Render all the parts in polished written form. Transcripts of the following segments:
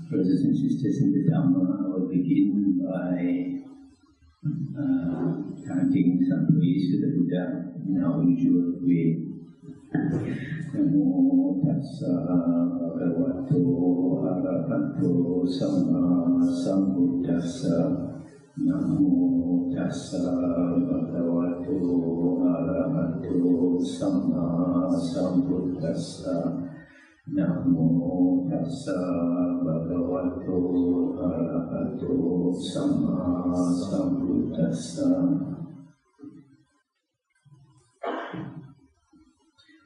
Brothers and sisters in the Dhamma, I will begin by chanting some praise to the Buddha in our usual way. Namo tassa bhagavato arahato samma sambuddhassa. Namo tassa bhagavato arahato samma sambuddhassa. Namo tassa bhagavato arahato samma sambuddhassa.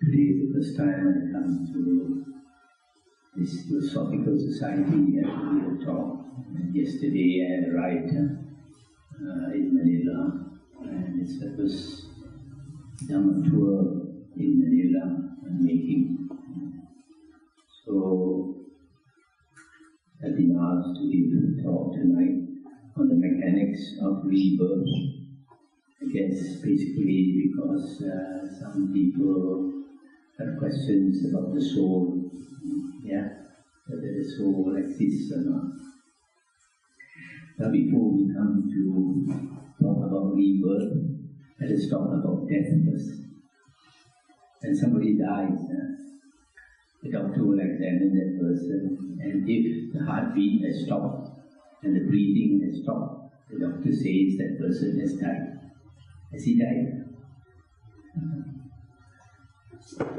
Today is the first time I come to this Philosophical Society at talk. Yesterday I arrived in Manila, and it's the first Dhamma tour in Manila I'm making. So I've been asked to give a talk tonight on the mechanics of rebirth. I guess basically because some people have questions about the soul, whether the soul exists or not. Now before we come to talk about rebirth, let us talk about death first. When somebody dies, the doctor will examine that person, and if the heartbeat has stopped and the breathing has stopped, the doctor says that person has died. Has he died?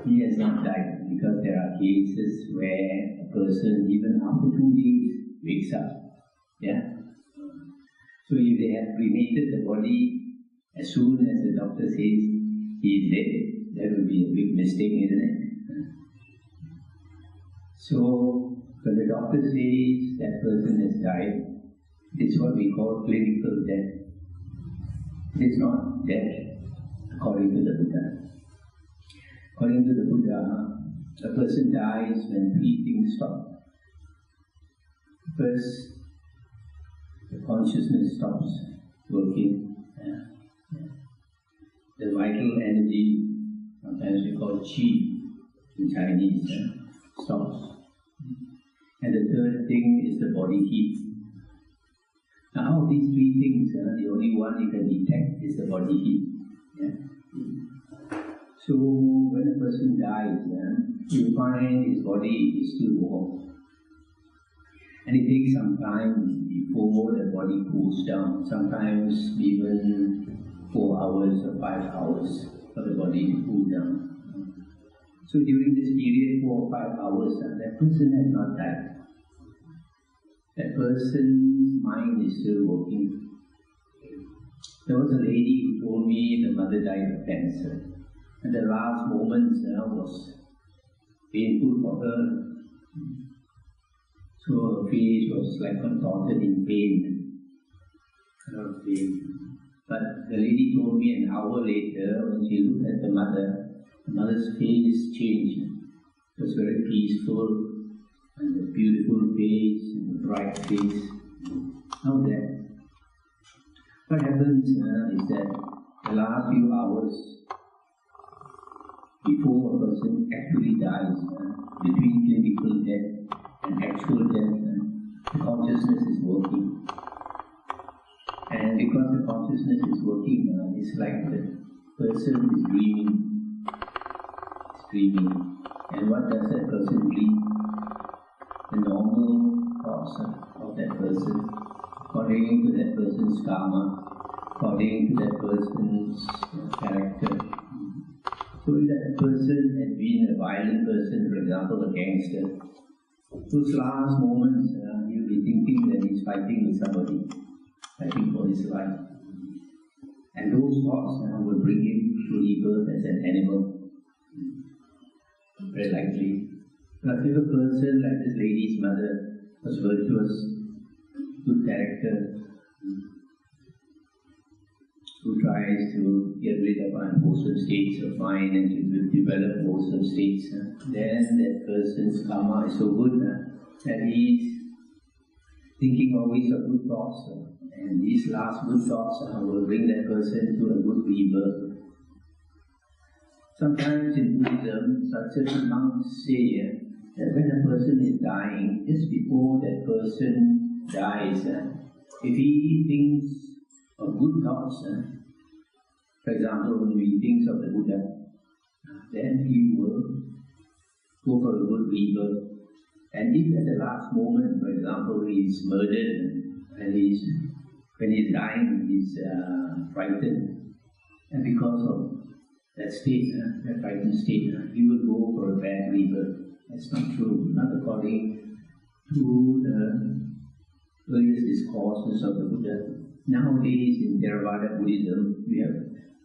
He has not died, because there are cases where a person, even after 2 days, wakes up. So if they have cremated the body as soon as the doctor says he is dead, that would be a big mistake, isn't it? So when the doctor says that person has died, it's what we call clinical death. It's not death according to the Buddha. According to the Buddha, a person dies when 3 things stop. First, the consciousness stops working. The vital energy, sometimes we call qi in Chinese, stops. And the third thing is the body heat. Now, out of these 3 things, the only one you can detect is the body heat. So, when a person dies, you find his body is still warm. And it takes some time before the body cools down, sometimes even 4 hours or 5 hours for the body to cool down. So during this period, 4 or 5 hours, that person has not died. That person's mind is still working. There was a lady who told me the mother died of cancer. And the last moments was painful for her. So her face was like contorted in pain. A lot of pain. But the lady told me an hour later, when she looked at the mother's face changed. It was very peaceful, and a beautiful face, and a bright face. Now that, what happens is that the last few hours before a person actually dies, between clinical death and actual death, the consciousness is working. And because the consciousness is working, it's like the person is dreaming. It's dreaming. And what does that person dream? The normal thoughts of that person, according to that person's karma, according to that person's character. So if that person had been a violent person, for example, a gangster, those last moments, he'll be thinking that he's fighting with somebody, fighting for his life. And those thoughts will bring him to rebirth as an animal, very likely. But if a person like this lady's mother was virtuous, good character, who tries to get rid of unwholesome states of mind and to develop wholesome states, then that person's karma is so good that he's thinking always of good thoughts. And these last good thoughts will bring that person to a good rebirth. Sometimes in Buddhism, such a monks say that when a person is dying, just before that person dies, if he thinks of good thoughts, for example, when he thinks of the Buddha, then he will go for a good rebirth. And if at the last moment, for example, he is murdered and when he's dying, he's frightened, and because of that state, that frightened state, he will go for a bad rebirth. That's not true, not according to the earliest discourses of the Buddha. Nowadays in Theravada Buddhism, we have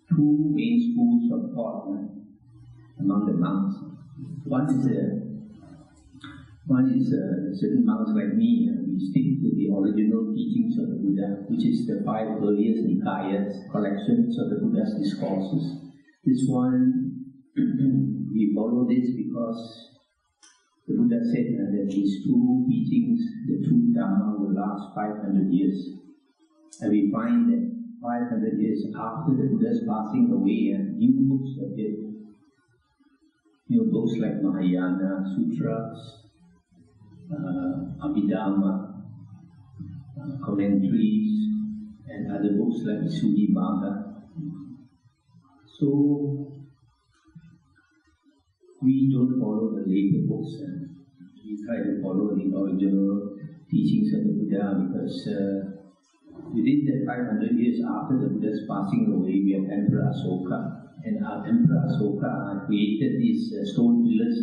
two main schools of thought among the monks. One is certain monks like me, we stick to the original teachings of the Buddha, which is the 5 earliest Nikayas, collections of the Buddha's discourses. This one, we follow this because the Buddha said that these two teachings, the true Dhamma, will last 500 years. And we find that 500 years after the Buddha's passing away, new books appeared. New books like Mahayana Sutras, Abhidhamma, commentaries, and other books like Visuddhimagga. So, we don't follow the later books. We try to follow the original teachings of the Buddha because within the 500 years after the Buddha's passing away, we have Emperor Asoka. And our Emperor Asoka created these stone pillars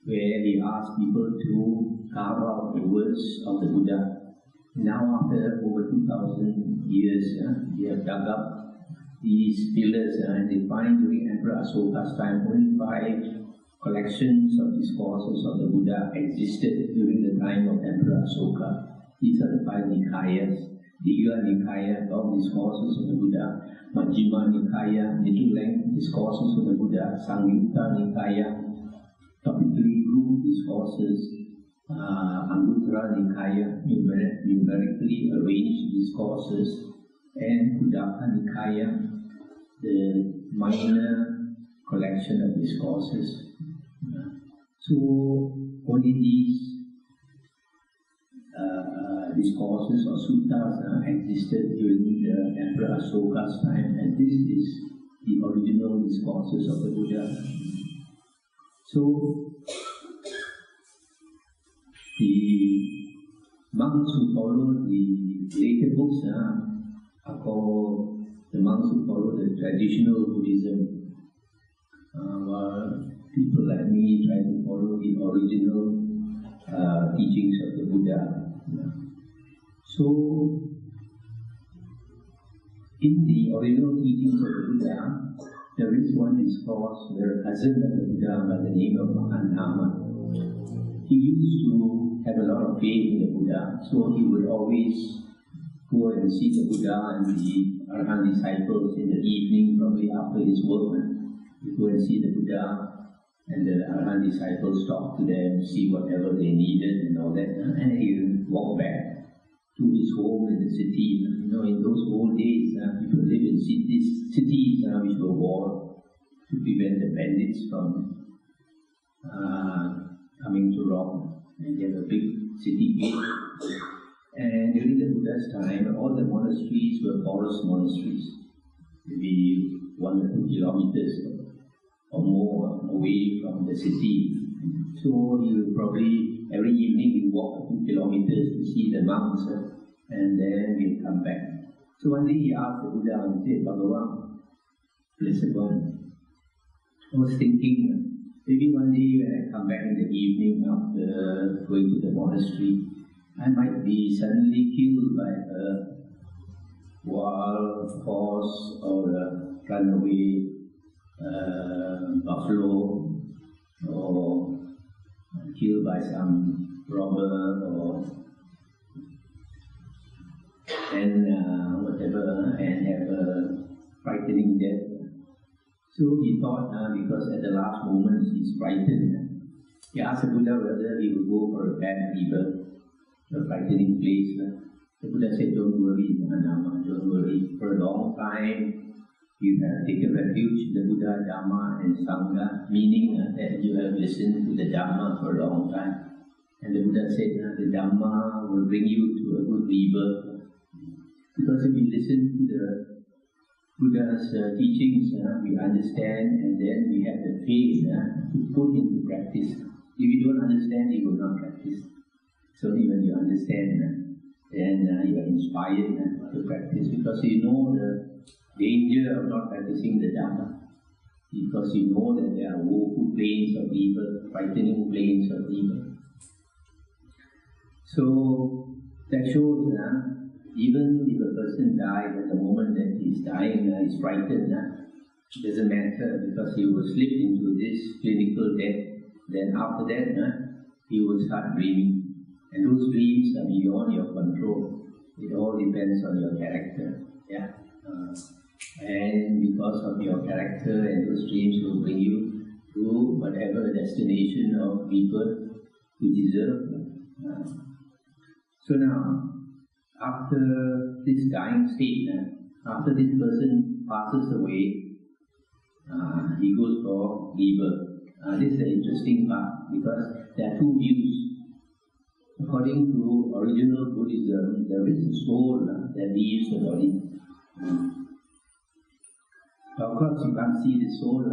where he asked people to carve out the words of the Buddha. Now after over 2,000 years, they have dug up these pillars and they find during Emperor Asoka's time only 5 collections of discourses of the Buddha existed during the time of Emperor Asoka. These are the 5 Nikayas. Digha Nikaya, long discourses of the Buddha. Majjhima Nikaya, middle length discourses of the Buddha. Samyutta Nikaya, topically grouped discourses. Anguttara Nikaya, numerically arranged discourses. And Khuddaka Nikaya, the minor collection of discourses. So, only these discourses or suttas existed during the Emperor Asoka's time, and this is the original discourses of the Buddha. So, the monks who follow the later books are called the monks who follow the traditional Buddhism, while people like me try to follow the original teachings of the Buddha. So, in the original teachings of the Buddha, there is one discourse where a cousin of the Buddha by the name of Mahanama, he used to have a lot of faith in the Buddha, so he would always go and see the Buddha and the Arahant disciples in the evening, probably after his work. He'd go and see the Buddha, and the Arahant disciples talk to them, see whatever they needed and all that, and he would walk back to his home in the city. You know, in those old days, people lived in cities which were walled to prevent the bandits from coming to rob. And they have a big city gate. And during the Buddha's time, all the monasteries were forest monasteries, maybe 1 or 2 kilometers or more away from the city. So he would probably, every evening, he walk 2 kilometers to see the monks, and then he'd come back. So one day he asked the Buddha, and he said, Bhagavan, Blessed One, I was thinking, maybe one day when I come back in the evening after going to the monastery, I might be suddenly killed by a wild horse or a runaway buffalo, or killed by some robber, whatever, and have a frightening death. So he thought, because at the last moment he's frightened, he asked the Buddha whether he would go for a bad rebirth, a frightening place. The Buddha said, don't worry, Mahanama, don't worry. For a long time, You have taken refuge in the Buddha, Dhamma and Sangha, meaning that you have listened to the Dhamma for a long time. And the Buddha said the Dhamma will bring you to a good rebirth. Because if you listen to the Buddha's teachings, we understand, and then we have the faith to put into practice. If you don't understand, you will not practice. So only when you understand, then you are inspired to practice, because you know the danger of not practicing the Dhamma. Because you know that there are woeful planes of evil, frightening planes of evil. So that shows even if a person dies, at the moment that he is dying, is frightened, it doesn't matter, because he will slip into this clinical death. Then after that, he will start dreaming. And those dreams are beyond your control. It all depends on your character. Yeah. And because of your character, and those dreams will bring you to whatever destination of rebirth you deserve. So now, after this dying state, after this person passes away, he goes for rebirth. This is the interesting part, because there are two views. According to original Buddhism, there is a soul that leaves the body. Of course, you can't see the soul.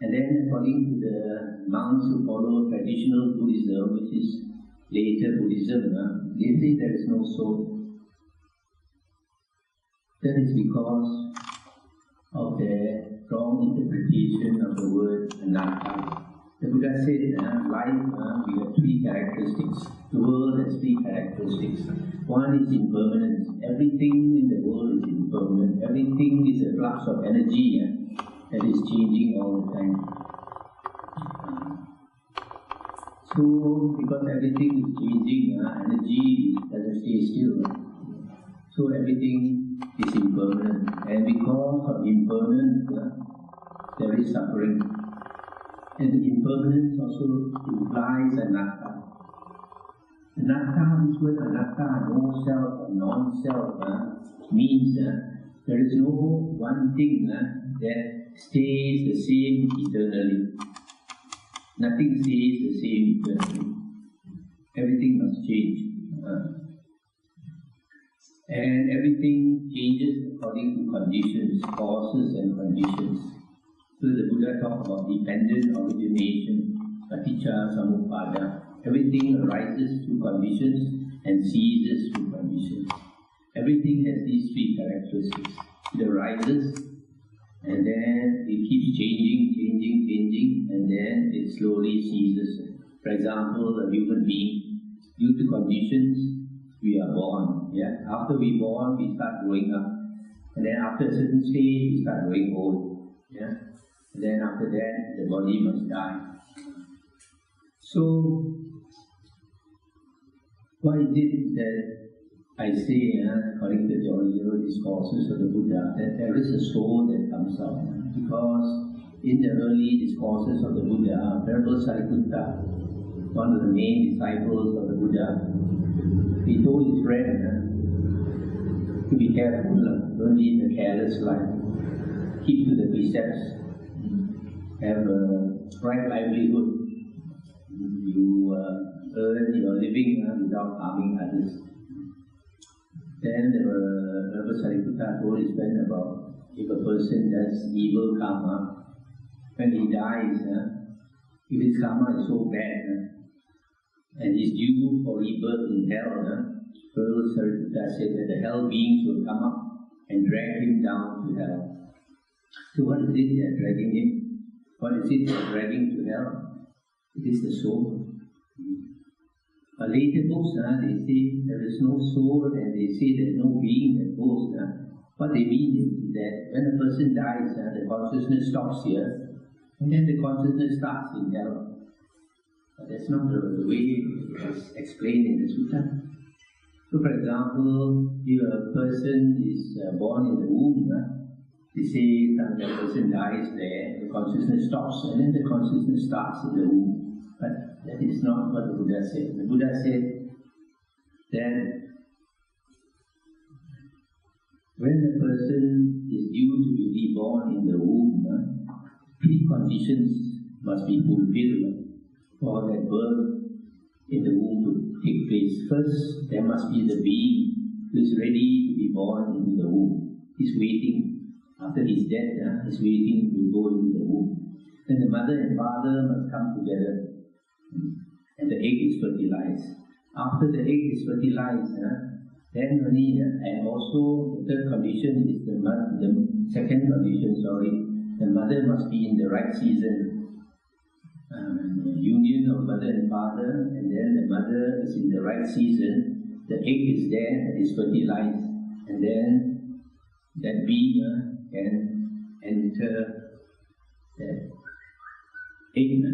And then, according to the monks who follow traditional Buddhism, which is later Buddhism, they say there is no soul. That is because of their wrong interpretation of the word anatta. The Buddha said, life, we have three characteristics. The world has three characteristics. One is impermanence. Everything in the world is impermanent. Everything is a flux of energy that is changing all the time. So, because everything is changing, energy doesn't stay still. So everything is impermanent. And because of impermanence, there is suffering. And the impermanence also implies anatta. Anatta, this word anatta, no self or non-self, means there is no one thing that stays the same eternally. Nothing stays the same eternally. Everything must change. And everything changes according to conditions, causes and conditions. So the Buddha talked about dependent origination, paticca samuppada. Everything arises through conditions and ceases through conditions. Everything has these three characteristics. It arises, and then it keeps changing, and then it slowly ceases. For example, a human being, due to conditions, we are born. Yeah? After we born, we start growing up. And then after a certain stage, we start growing old. Yeah? And then after that, the body must die. So, why is it that I say, according to the original discourses of the Buddha, that there is a soul that comes out? Because in the early discourses of the Buddha, Venerable Sariputta, one of the main disciples of the Buddha, he told his friend to be careful, don't lead a careless life, keep to the precepts, have a right livelihood, you earn your living without harming others. Then Venerable Sariputta told his friend about if a person does evil karma, when he dies, if his karma is so bad, and is due for rebirth in hell, Venerable Sariputta said that the hell beings will come up and drag him down to hell. So what is it they are dragging him? What is it they are dragging to hell? It is the soul. But later books, they say there is no soul, and they say there is no being that goes. What they mean is that when a person dies, the consciousness stops here, and then the consciousness starts in hell. But that's not the way it is explained in the sutta. So, for example, if a person is born in the womb, they say that the person dies there, the consciousness stops, and then the consciousness starts in the womb. But that is not what the Buddha said. The Buddha said that when a person is due to be reborn in the womb, preconditions must be fulfilled for that birth in the womb to take place. First, there must be the being who is ready to be born into the womb. He's waiting. After his death, he's waiting to go into the womb. Then the mother and father must come together, and the egg is fertilized. After the egg is fertilized, then only, and also the third condition is the second condition, the mother must be in the right season. Union of mother and father, and then the mother is in the right season, the egg is there, that is fertilized, and then that being can enter that egg,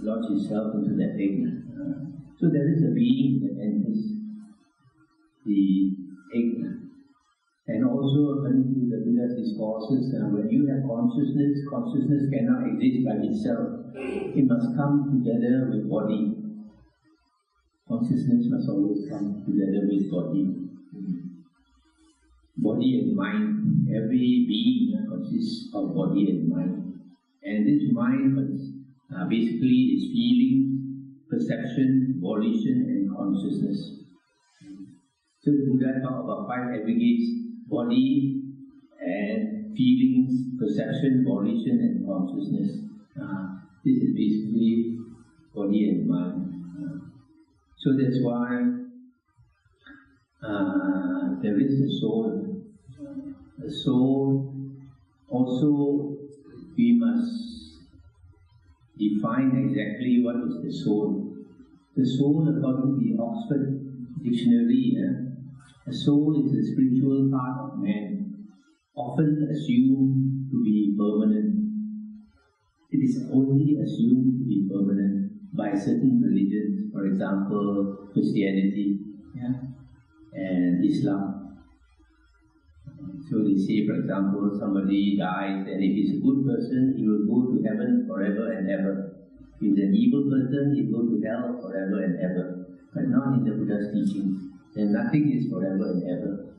lodge itself into that egg. So there is a being that enters the egg. And also according to the Buddha's discourses, when you have consciousness, consciousness cannot exist by itself. It must come together with body. Consciousness must always come together with body. Body and mind. Every being consists of body and mind. And this mind basically is feeling, perception, volition, and consciousness. So the Buddha talked about 5 aggregates: body and feelings, perception, volition, and consciousness. This is basically body and mind. So that's why there is a soul. The soul also, we must define exactly what is the soul. The soul, according to the Oxford Dictionary, the soul is the spiritual part of man, often assumed to be permanent. It is only assumed to be permanent by certain religions, for example, Christianity and Islam. So they say, for example, somebody dies, and if he's a good person, he will go to heaven forever and ever. If he's an evil person, he will go to hell forever and ever. But not in the Buddha's teachings. Then nothing is forever and ever.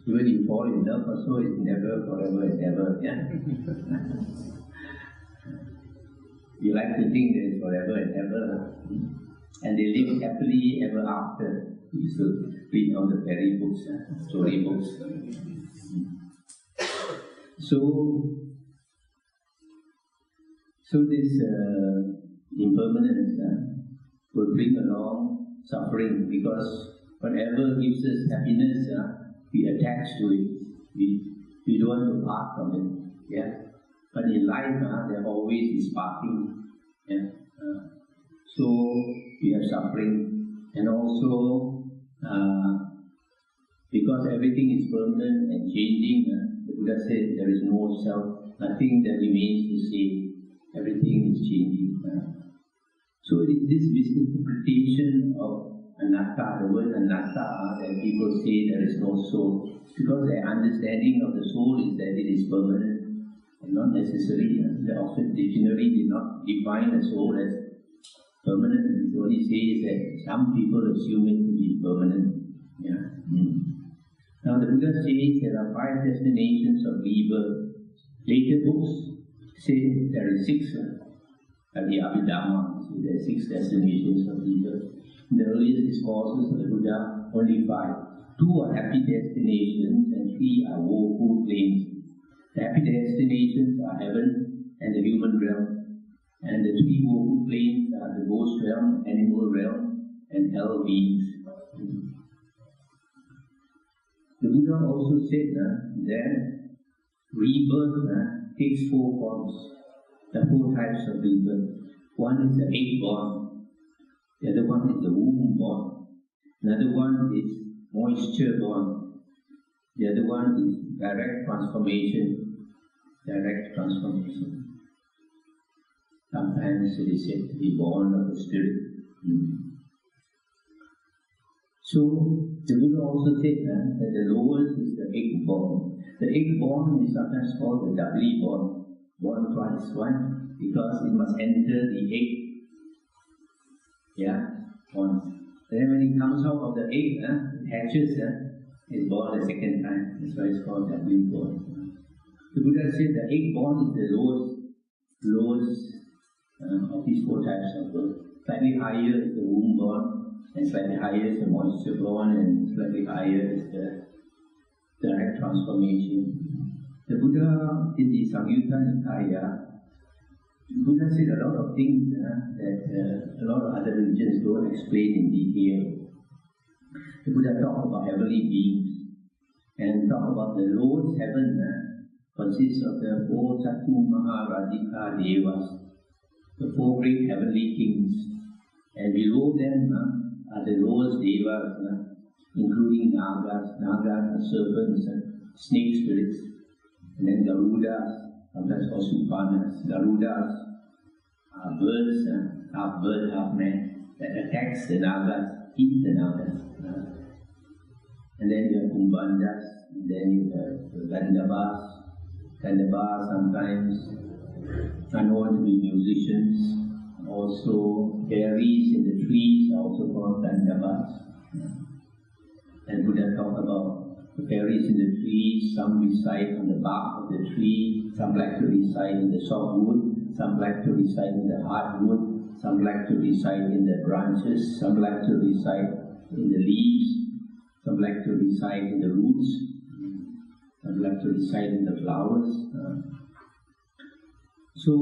Even if you fall in love also, it's never forever and ever. You like to think that it's forever and ever. And they live happily ever after. You should read all the fairy books, story books. So this impermanence will bring along suffering, because whatever gives us happiness, we attach to it. We don't want to part from it. But in life, there always is parting. So we have suffering, and also because everything is permanent and changing. The Buddha said there is no self, nothing that remains the same. Everything is changing. So it is this misinterpretation of anatta, the word anatta, that people say there is no soul, because their understanding of the soul is that it is permanent, and not necessarily. The Oxford Dictionary did not define the soul as permanent. It only says that some people assume it to be permanent. Now the Buddha says there are 5 destinations of rebirth. Later books say there are 6. The Abhidhamma, so there are 6 destinations of rebirth. In the earliest discourses of the Buddha, only 5. 2 are happy destinations and 3 are woeful planes. The happy destinations are heaven and the human realm, and the 3 woeful planes are the ghost realm, animal realm, and hell beings. The Buddha also said that rebirth takes 4 forms, the 4 types of rebirth. One is the egg born, the other one is the womb born, another one is moisture born, the other one is direct transformation. Sometimes it is said to be born of the spirit. So the Buddha also said that the lowest is the egg born. The egg born is sometimes called the doubly born. Born twice. Why? Because it must enter the egg. Once. Then when it comes out of the egg, it hatches, is born the second time. That's why it's called that newborn. The Buddha said the egg born is the lowest of these four types of birth. Slightly higher is the womb born, and slightly higher is the moisture born, and slightly higher is the direct transformation. The Buddha in the Samyutta Nikaya, Buddha said a lot of things that a lot of other religions don't explain in detail. The Buddha talked about heavenly beings and talked about the lowest heaven consists of the four Chatu Maharajika Devas, the four great heavenly kings, and below them are the lowest devas, including Nagas. Nagas are serpents, snake spirits, and then Garudas, sometimes called Supanas. Garudas are birds, half bird, half man, that attacks the Nagas, eat the Nagas. And then you have Kumbandas, and then you have Gandhabas. Gandhabas sometimes are known to be musicians. Also, fairies in the trees are also called Gandhabas. And Buddha talked about the fairies in the trees. Some reside on the bark of the tree, some like to reside in the softwood, some like to reside in the hardwood, some like to reside in the branches, some like to reside in the leaves, some like to reside in the roots, some like to reside in the flowers. So,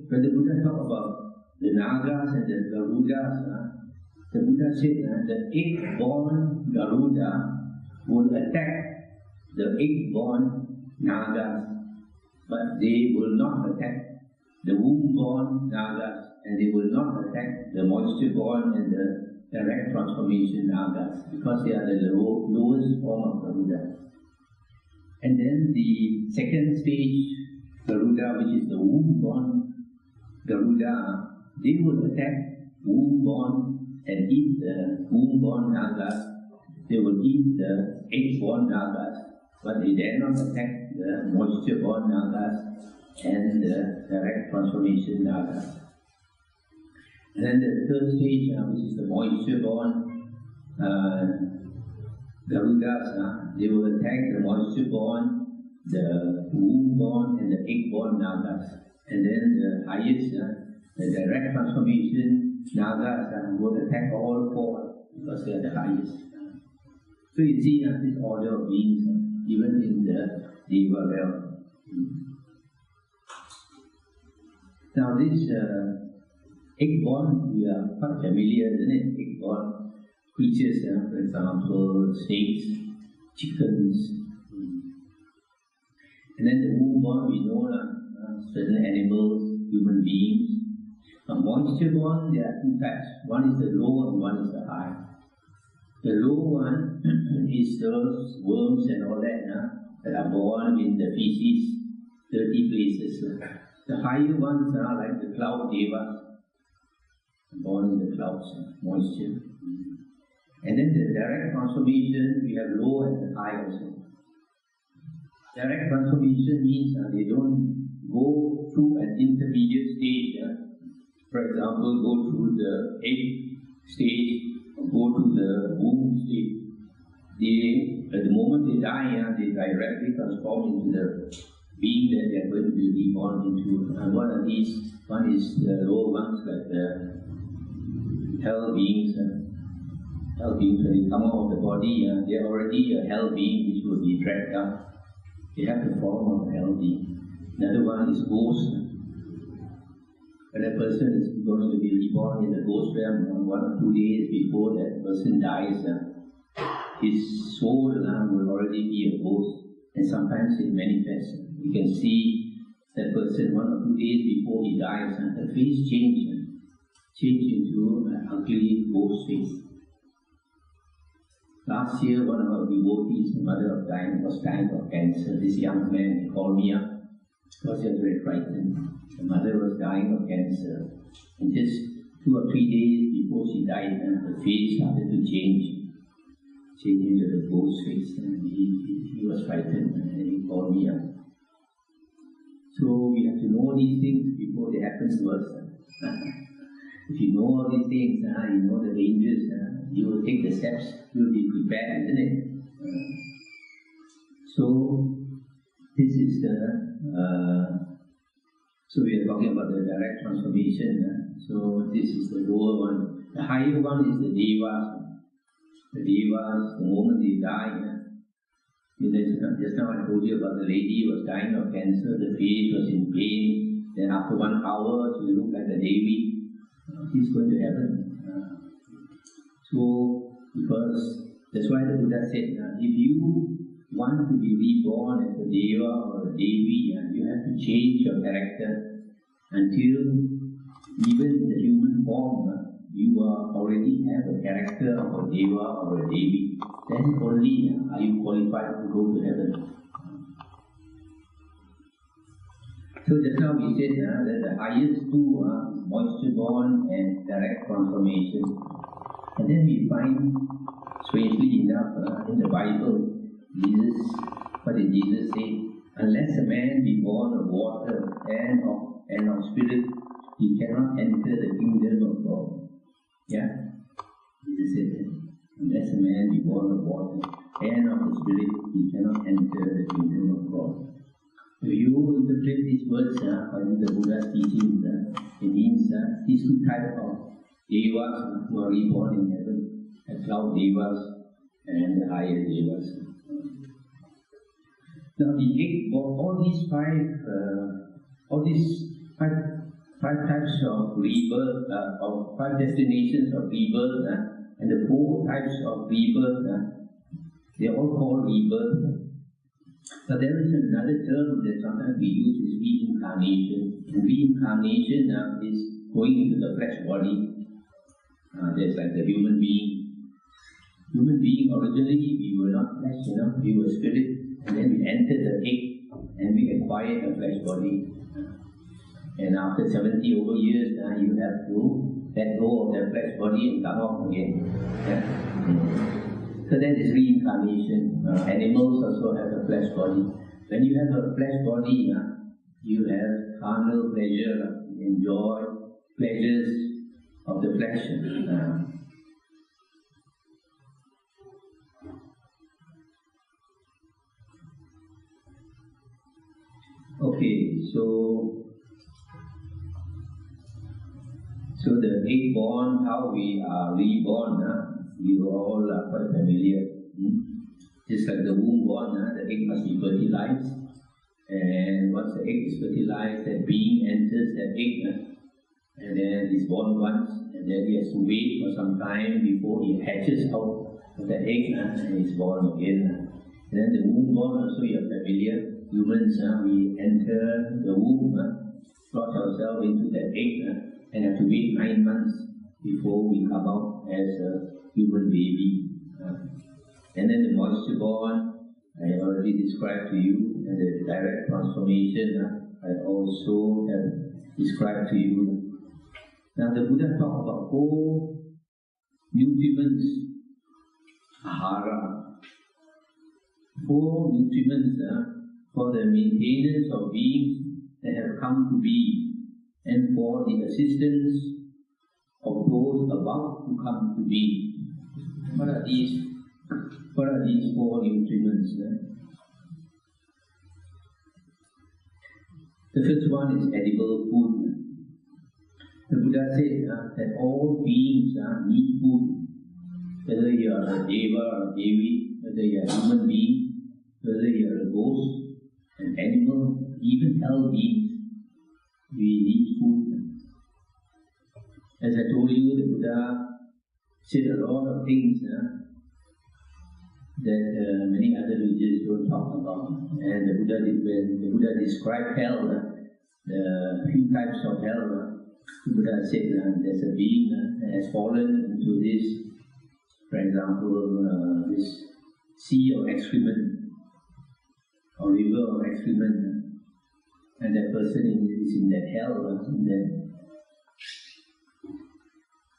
when the Buddha talked about the Nagas and the Garudas, the Buddha said that the egg-born Garuda will attack the egg-born Nagas, but they will not attack the womb-born Nagas, and they will not attack the moisture-born and the direct transformation Nagas, because they are the lowest form of Garuda. And then the second stage Garuda, which is the womb-born Garuda, they will attack womb-born and eat the womb-born Nagas. They will eat the egg-born Nagas, but they dare not attack the moisture-born Nagas and the direct transformation Nagas. And then the third stage, which is the moisture-born Garudas, they will attack the moisture-born, the womb-born, and the egg-born Nagas. And then the highest, the direct transformation Nagas will attack all four because they are the highest. So you see this order of beings, even in the Deva realm. Now this egg-born, we are quite familiar, isn't it? Egg-born creatures, for example, snakes, chickens. And then the womb-born, we know certain animals, human beings. Now moisture-born, there are two types. One is the low and one is the high. The low one is those worms and all that are born in the feces, dirty places. The higher ones are like the cloud devas, born in the clouds, moisture. And then the direct transformation, we have low and high also. Direct transformation means they don't go through an intermediate stage. For example, go through the egg stage, go to the womb stage. At the moment they die, they directly transform into the being that they are going to be reborn into. And what are these? One is the lower ones, like the hell beings. Hell beings, when they come out of the body, they are already a hell being which will be dragged up. They have the form of a hell being. Another one is ghost. When a person is going to be reborn in the ghost realm, 1 or 2 days before that person dies, his soul will already be a ghost, and sometimes it manifests. You can see that person 1 or 2 days before he dies, the face change into an ugly ghost face. Last year, one of our devotees, the mother was dying of cancer. This young man called me up because he was very frightened. The mother was dying of cancer, and just 2 or 3 days before she died, her face started to change into the ghost face, and he was frightened, and he called me up. So we have to know these things before they happen to us. If you know all these things, you know the dangers, you will take the steps, you will be prepared, isn't it? So this is the so we are talking about the direct transformation. So this is the lower one. The higher one is the devas. The devas, the moment they die. Just now I told you about the lady who was dying of cancer. The face was in pain. Then after 1 hour, she looked like the Devi. She's going to heaven. So because that's why the Buddha said, if you want to be reborn as a Deva or a Devi, you have to change your character until even in the human form, you already have a character of a Deva or a Devi. Then only are you qualified to go to heaven. So just now we said that the highest two are moisture-born and direct transformation. And then we find, strangely enough, in the Bible, what did Jesus say? Unless a man be born of water and of spirit, he cannot enter the kingdom of God. Yeah? Jesus said that. Unless a man be born of water and of the spirit, he cannot enter the kingdom of God. If you interpret these words according to the Buddha's teachings, it means these two types of devas who are reborn in heaven, the cloud devas and the higher devas. Now all these five types of rebirth, or 5 destinations of rebirth, and the 4 types of rebirth, they are all called rebirth. But there is another term that sometimes we use, is reincarnation. And reincarnation is going into the flesh body. There's like the human being. Human being, originally we were not flesh, we were spirit. And then we entered the egg and we acquired a flesh body. And after 70 over years, you have to let go of the flesh body and come out again. Yeah? So that is reincarnation. Animals also have a flesh body. When you have a flesh body, you have carnal pleasure, enjoy pleasures of the flesh. Okay, so the egg born, how we are reborn, you all are quite familiar. Just like the womb born, the egg must be fertilized. And once the egg is fertilized, that being enters that egg, and then is born once, and then he has to wait for some time before he hatches out of the egg and is born again. And then the womb born also, you are familiar. Humans, we enter the womb, plot ourselves into the egg, and have to wait 9 months before we come out as a human baby. And then the moisture born, I have already described to you, and the direct transformation, I also have described to you. Now the Buddha talked about 4 nutriments, ahara, 4 nutriments for the maintenance of beings that have come to be, and for the assistance of those about to come to be. What are these 4 nutriments? The first one is edible food. The Buddha said that all beings need food. Whether you are a Deva or a Devi, whether you are a human being, whether you are a ghost, an animal, even hell beings, we need food. As I told you, the Buddha said a lot of things that many other religions don't talk about. And when the Buddha described hell, the few types of hell, the Buddha said there's a being that has fallen into this, for example, this sea of excrement, or river of excrement, and that person is in that hell, in that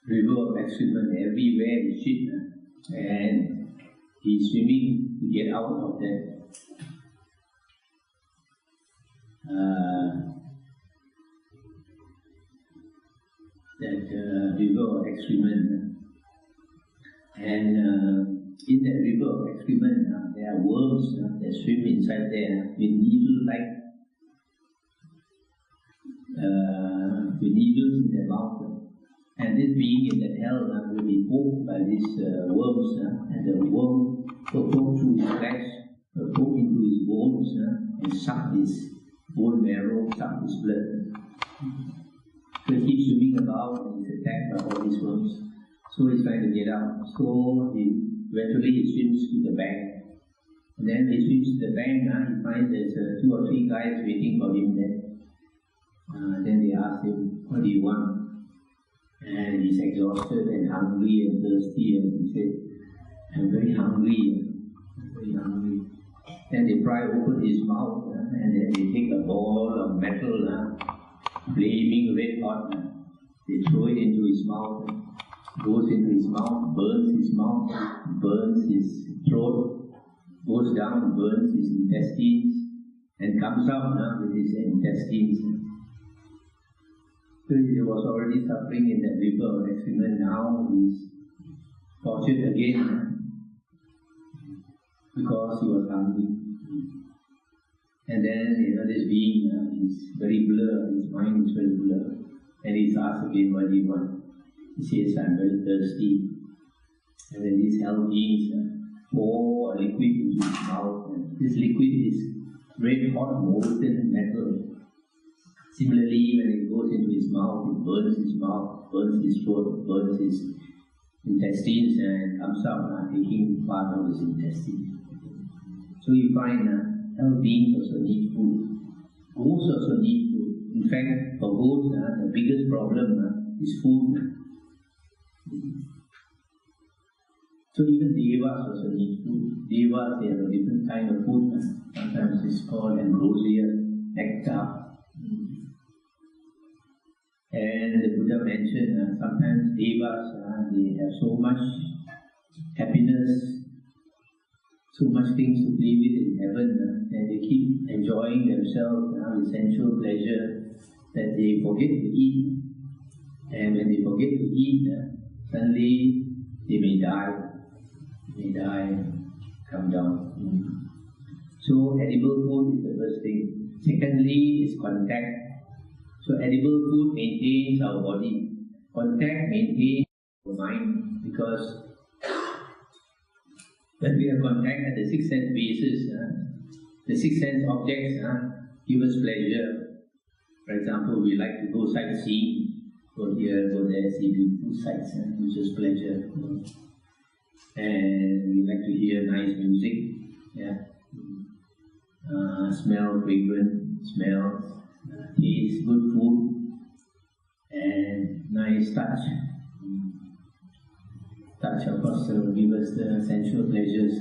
river of excrement. Everywhere is shit, and he's swimming to get out of that river of excrement. And in that river of excrement, there are worms that swim inside there with needles in their mouth. And this being in that hell will be poked by these worms, and the worm will poke through his flesh, will poke into his bones, and suck his bone marrow, suck his blood. So he keeps swimming about and is attacked by all these worms. So he's trying to get out. So eventually he swims to the bank. And then he swims to the bank, he finds there's 2 or 3 guys waiting for him there. Then they ask him, what do you want? And he's exhausted and hungry and thirsty, and he said, I'm very hungry, very hungry. Then they pry open his mouth, and then they take a ball of metal, flaming red hot, they throw it into his mouth, goes into his mouth, burns his throat, goes down, burns his intestines, and comes out with his intestines. So he was already suffering in that river of excrement. Now he's tortured again because he was hungry. And then this being is very blurred, his mind is very blurred. And he's asked again, what do you want? He says, I'm very thirsty. And then these hell beings pour a liquid into his mouth. And this liquid is red hot molten metal. Similarly, when it goes into his mouth, burns his throat, burns his intestines, and comes out taking part of his intestines. So you find hell beings also need food. Ghosts also need food. In fact, for ghosts, the biggest problem is food. So even devas also need food. Devas, they have a different kind of food. Sometimes it's called ambrosia, nectar. And the Buddha mentioned sometimes devas, they have so much happiness, so much things to play with in heaven, and they keep enjoying themselves with sensual pleasure that they forget to eat. And when they forget to eat, suddenly they may die, come down. So edible food is the first thing. Secondly is contact. So edible food maintains our body. Contact maintains our mind, because when we have contact at the 6 sense basis, the 6 sense objects give us pleasure. For example, we like to go sightseeing, go here, go there, see beautiful sights, which is pleasure. And we like to hear nice music, smell fragrant smells, taste good food, and nice touch. Touch, of course, will give us the sensual pleasures,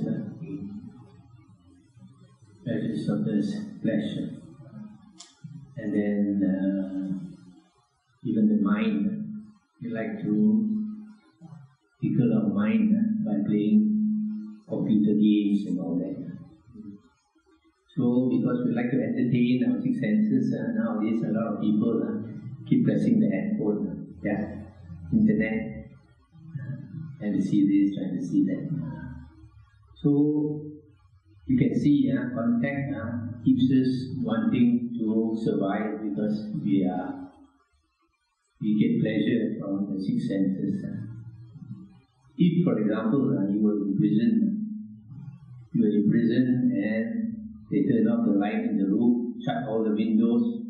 pleasures of this flesh. And then even the mind, we like to tickle our mind by playing computer games and all that. So, because we like to entertain our 6 senses, nowadays a lot of people keep pressing the handphone, internet, trying to see this, trying to see that. So, you can see contact keeps us wanting to survive, because we get pleasure from the 6 senses. If, for example, you were in prison and they turn off the light in the room, shut all the windows,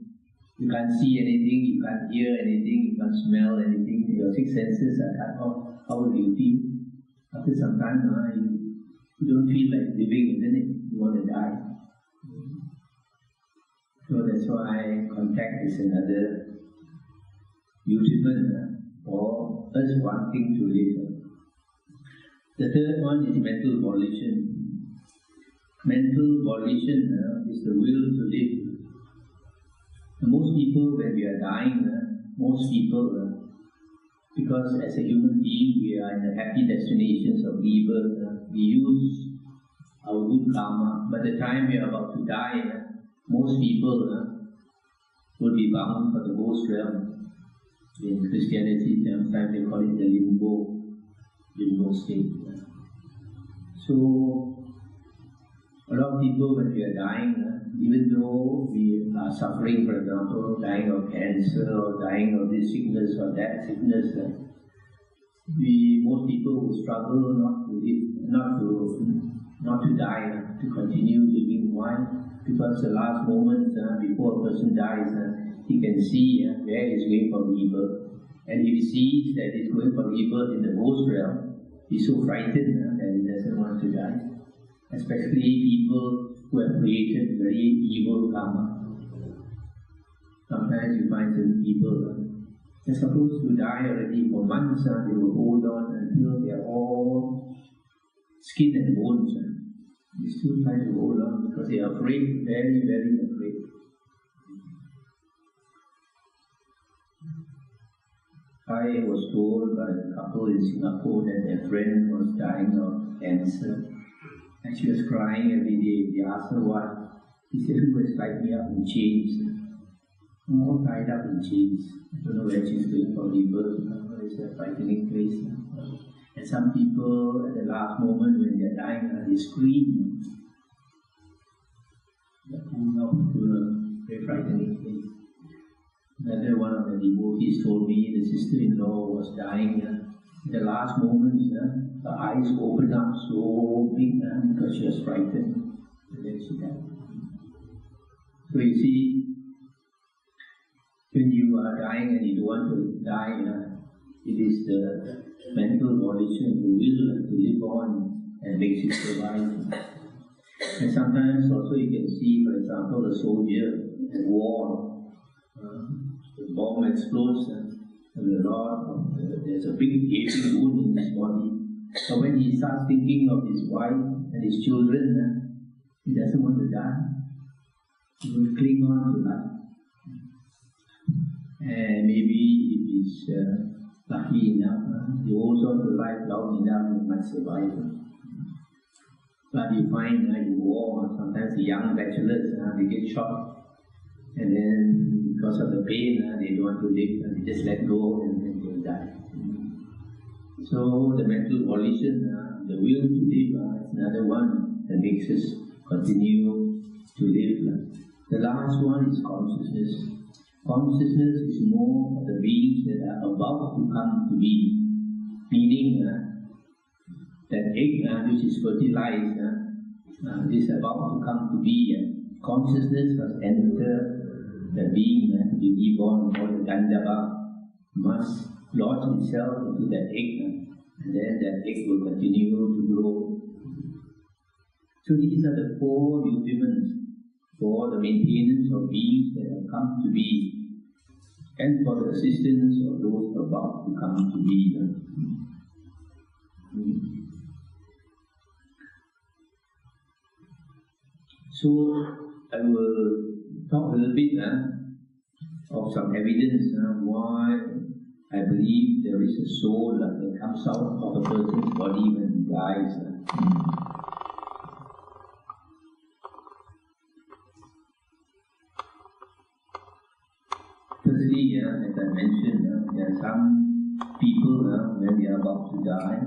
you can't see anything, you can't hear anything, you can't smell anything, your 6 senses are cut off. How will you feel? After some time, you don't feel like living, isn't it? You want to die. So that's why contact is another nutriment for us wanting to live. The third one is mental volition. Mental volition is the will to live. Most people, when we are dying, because as a human being we are in the happy destinations of rebirth, we use our good karma. By the time we are about to die, most people will be bound for the ghost realm. In Christianity, sometimes they call it the limbo state. So, a lot of people, when we are dying, even though we are suffering, for example, dying of cancer or dying of this sickness or that sickness, most people will struggle not to live, not to die, to continue living. Why? Because the last moment before a person dies, he can see where he's going for rebirth. And if he sees that he's going for rebirth in the ghost realm, he's so frightened that he doesn't want to die. Especially people who have created very evil karma. Sometimes you find some people, they're supposed to die already for months, they will hold on until they're all skin and bones. They still try to hold on because they are afraid, very, very afraid. I was told by a couple in Singapore that their friend was dying of cancer. And she was crying every day. They asked her why. She said, "Who has tied me up in chains?" All tied up in chains. I don't know where she's going for rebirth. Where is that frightening place? And some people, at the last moment when they're dying, they scream. That very frightening place. Another one of the devotees told me the sister-in-law was dying. At the last moment, her eyes opened up so big because she was frightened. And then she died. So you see, when you are dying and you don't want to die, it is the mental volition, the will to live on and makes you survive. And sometimes also you can see, for example, a soldier at war. The bomb explodes there's a big gaping wound in his body. So when he starts thinking of his wife and his children, he doesn't want to die. He will cling on to life. And maybe if he's lucky enough, he holds on to life long enough, he might survive. But you find in war, sometimes the young bachelors, they get shot. And then because of the pain, they don't want to live, and they just let go and then they die. So the mental volition, the will to live, is another one that makes us continue to live. The last one is consciousness. Consciousness is more of the beings that are about to come to be. Meaning that egg which is fertilized is about to come to be. Consciousness must enter the being to be reborn, or the Gandhava must lodge itself into that egg, and then that egg will continue to grow. So these are the four nutriments for the maintenance of beings that have come to be, and for the assistance of those about to come to be. So I will talk a little bit of some evidence why I believe there is a soul that comes out of a person's body when he dies. Firstly, as I mentioned, there are some people when they are about to die,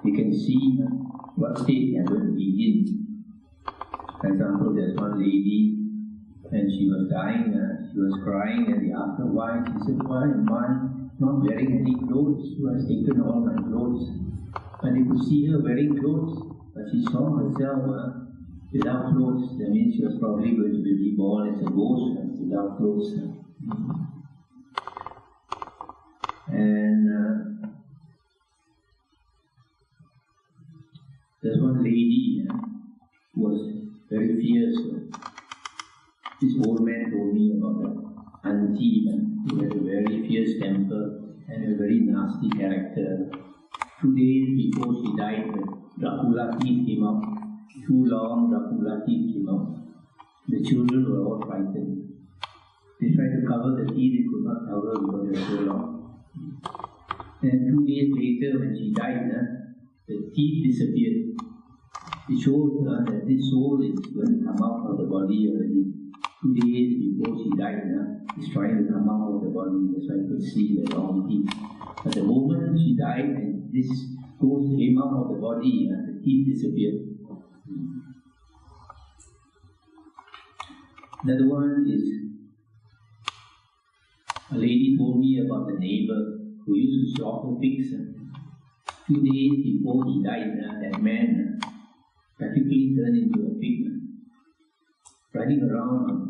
they can see what state they are going to be in. For example, there's one lady, when she was dying, she was crying, and they asked her why. She said, "Why am I not wearing any clothes? Who has taken all my clothes?" And they could see her wearing clothes, but she saw herself without clothes. That means she was probably going to be reborn as a ghost without clothes. And there's one lady who was very fierce. This old man told me about an auntie who had a very fierce temper and a very nasty character. 2 days before she died, Dracula teeth came out. 2 long Dracula teeth came out. The children were all frightened. They tried to cover the teeth, they could not cover because they were so long. Then 2 days later, when she died, the teeth disappeared. It shows that this soul is going to come out of the body already. 2 days before she died, it's trying to come out of the body. That's why you could see the long teeth. But the moment she died and this ghost came out of the body, the teeth disappeared. Another one is, a lady told me about the neighbor who used to slaughter pigs. Few days before he died, that man practically turned into a pig, running around on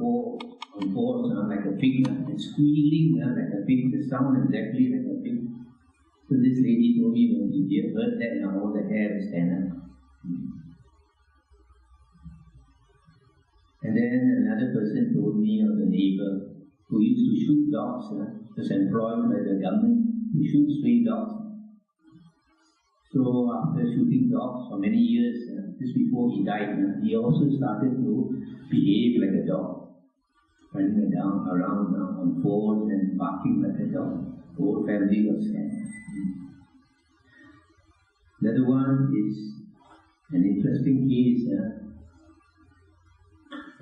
fours like a pig, and squealing like a pig, the sound exactly like a pig. So this lady told me when she heard that, all the hair stand up. And then another person told me of the neighbor who used to shoot dogs, was employed by the government to shoot stray dogs. So after shooting dogs for many years, just before he died, he also started to behave like a dog, running around on fours and barking like a dog. The whole family was scared. Another one is an interesting case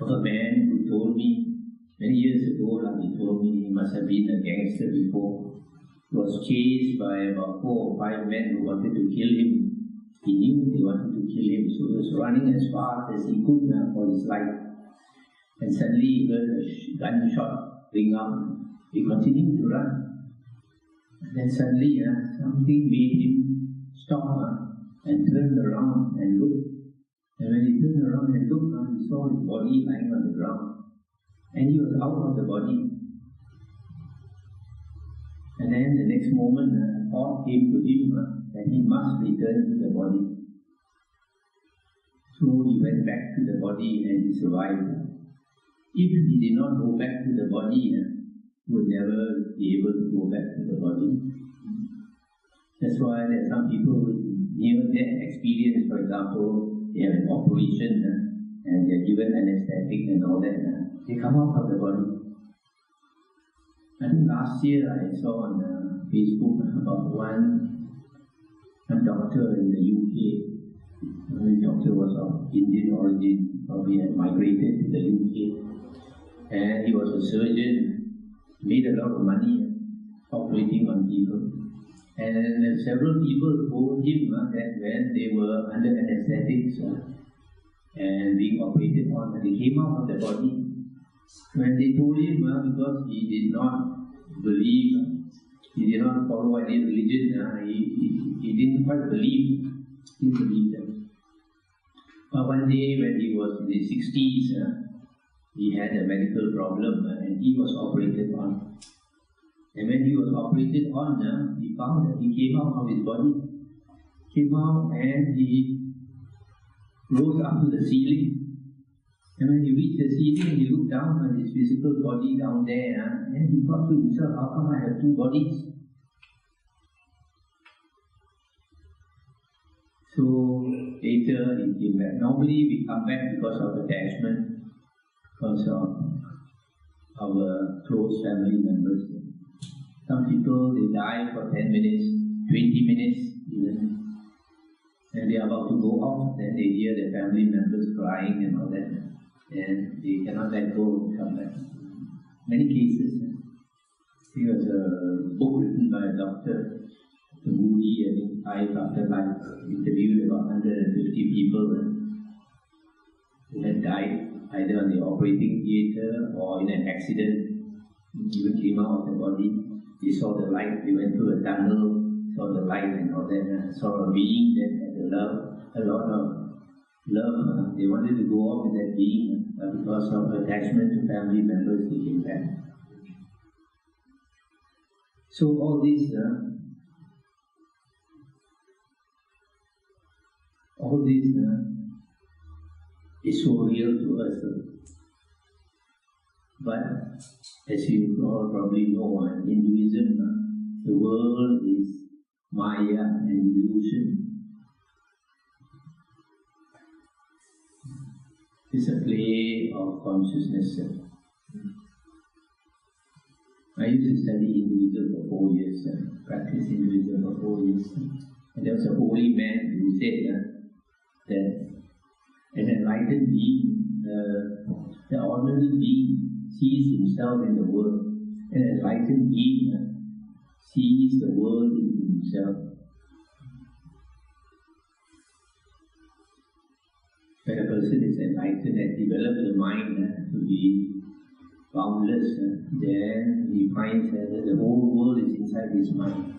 of a man who told me many years ago, he told me he must have been a gangster before. He was chased by about 4 or 5 men who wanted to kill him. He knew they wanted to kill him, so he was running as fast as he could for his life. And suddenly he heard a gunshot ring out. He continued to run. And then suddenly something made him stop and turn around and look. And when he turned around and looked, he saw his body lying on the ground. And he was out of the body. And then the next moment, a thought came to him that he must return to the body. So he went back to the body and he survived. If he did not go back to the body, he would never be able to go back to the body. That's why there are some people with near-death experience, for example, they have an operation and they are given anesthetic and all that. They come out of the body. I think last year I saw on Facebook about one doctor in the UK. The doctor was of Indian origin, probably had migrated to the UK. And he was a surgeon, made a lot of money operating on people. And several people told him that when they were under anesthetics and being operated on, they came out of the body. When they told him, because he did not believe, he did not follow any religion, he didn't quite believe, them. But one day when he was in his 60s, he had a medical problem and he was operated on. And when he was operated on, he found that he came out of his body, came out and he rose up to the ceiling. And when he reached the ceiling, he looked down on his physical body down there, and he thought to himself, how come I have 2 bodies? So later he came back. Normally we come back because of attachment, because of our close family members. Some people, they die for 10 minutes, 20 minutes even. And they are about to go off, then they hear their family members crying and all that. And they cannot let go and come back. Many cases. There was a book written by a doctor, Dr. Moody, I think, Life After Life, interviewed about 150 people who had died either on the operating theatre or in an accident. Even came out of the body. They saw the light, they went through a tunnel, saw the light and all that, saw a being that had a lot of love. They wanted to go off with that being, because of attachment to family members, they came back. So all this is so real to us. But as you all probably know, in Hinduism, the world is Maya and illusion. It's a play of consciousness. I used to study Hinduism for 4 years, practice Hinduism for 4 years. And there was a holy man who said that an enlightened being, the ordinary being, sees himself in the world. An enlightened being sees the world in himself. when a person is enlightened and develops the mind to be boundless, then he finds that the whole world is inside his mind.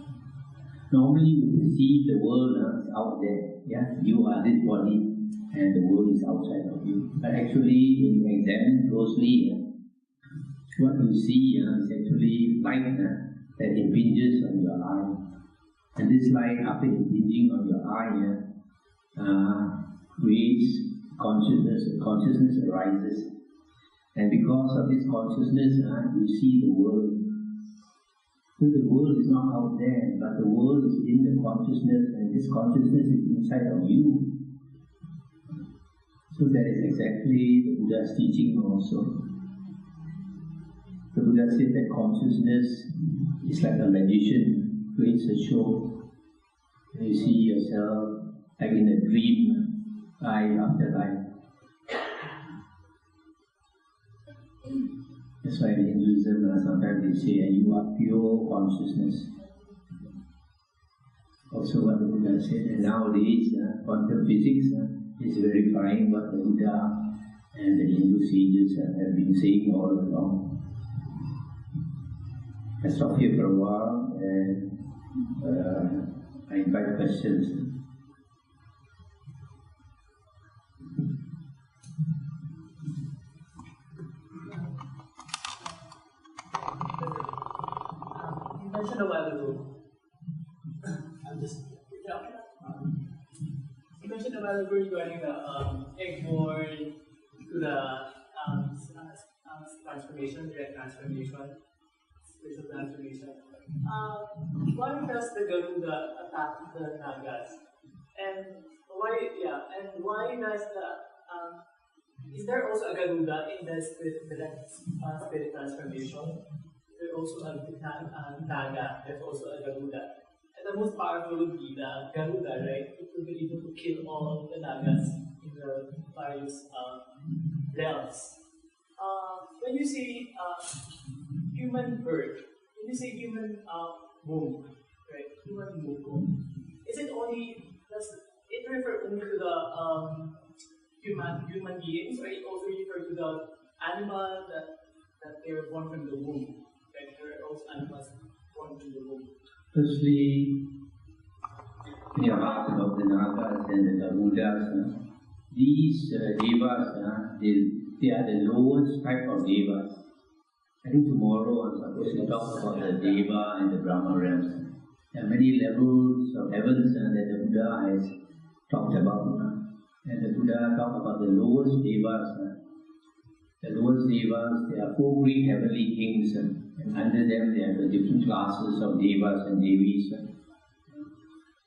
Normally you perceive the world is out there. Yeah, you are this body and the world is outside of you. But actually, when you examine closely, what you see is actually light that impinges on your eye. And this light, after impinging on your eye, creates consciousness. Consciousness arises. And because of this consciousness, you see the world. So the world is not out there, but the world is in the consciousness, and this consciousness is inside of you. So that is exactly the Buddha's teaching also. The Buddha said that consciousness is like a magician, creates a show. And you see yourself like in a dream, life after life. That's why in Hinduism sometimes they say you are pure consciousness. Also what the Buddha said, and nowadays quantum physics is verifying what the Buddha and the Hindu sages have been saying all along. I stop here for a while and I invite questions. You mentioned a while ago. You mentioned a while ago regarding the egg-born to the transformation, direct transformation, spiritual transformation. Why does the Garuda attack the Nagas? And why? Yeah. And why does the is there also a Garuda in the spirit transformation? There's also a Naga. There's also a Garuda. And the most powerful would be the Garuda, right? It will be able to kill all the Nagas in the various realms. When you say human birth, when you say human womb, right? Human womb. Is it only, does it refer only to the human beings, or it also refer to the animal that they were born from the womb? Right? There are also animals born from the womb. Firstly, when you ask about the Nagas and the Garudas, these devas, they are the lowest type of devas. I think tomorrow I'm supposed to talk about the Deva and the Brahma realms. There are many levels of heavens that the Buddha has talked about. And the Buddha talked about the lowest Devas. The lowest Devas, there are 4 great heavenly kings, and under them there are the different classes of Devas and Devis.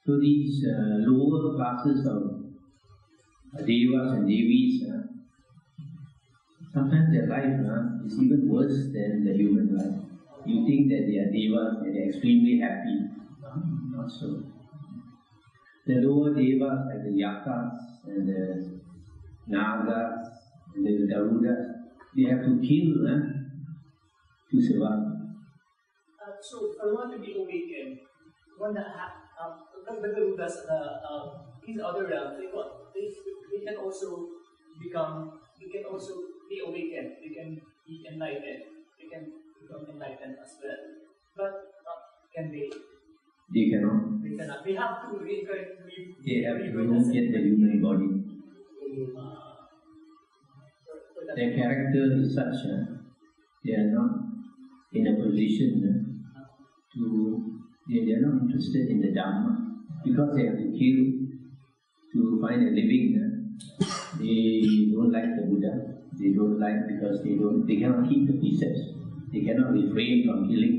So these lower classes of Devas and Devis, sometimes their life is even worse than the human life. You think that they are Devas and they are extremely happy. Not so. The lower Devas like the Yakas and the Nagas and the Garudas, they have to kill to survive. So for one to be awakened, one that the Garudas, these other realms, they can also become, they can also be awakened, they can be enlightened, they can become enlightened as well. But can they? They cannot. They cannot. They have to reincarnate. They have to get the human body. Their character is such they are not in a position they are not interested in the Dhamma because they have to kill to find a living. They don't like the Buddha. They don't like because they cannot keep the precepts. They cannot refrain from killing,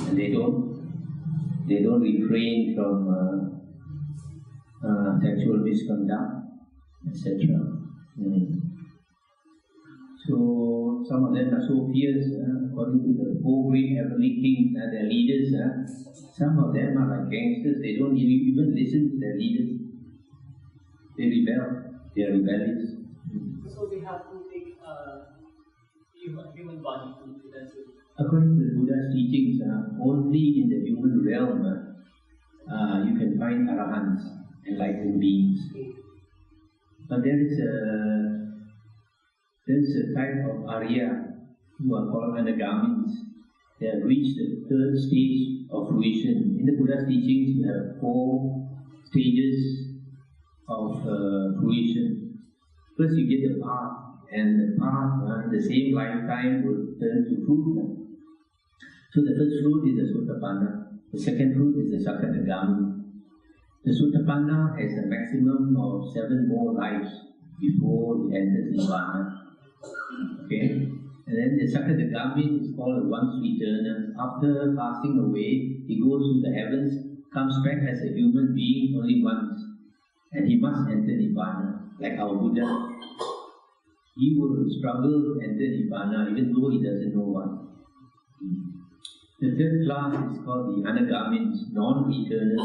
and they don't refrain from sexual misconduct, etc. So some of them are so fierce, according to the 4 great heavenly kings, their leaders. Some of them are like gangsters. They don't even listen to their leaders. They rebel. They are rebellious. So they have to take human body to eventually. According to the Buddha's teachings, only in the human realm you can find arahants, enlightened beings. But there is a type of Arya who are called Anagamis. They have reached the third stage of fruition. In the Buddha's teachings, you have 4 stages of fruition. First, you get the path, and the path, the same lifetime will turn to fruit. So the first fruit is the Sotapanna. The second fruit is the Sakadagami. The Sotapanna has a maximum of 7 more lives before it enters Nirvana. Okay? And then the Sakadagami is called once returner. After passing away, he goes to the heavens, comes back as a human being only once. And he must enter Nirvana, like our Buddha. He will struggle to enter Nirvana even though he doesn't know what. The third class is called the Anagamins, non-returners,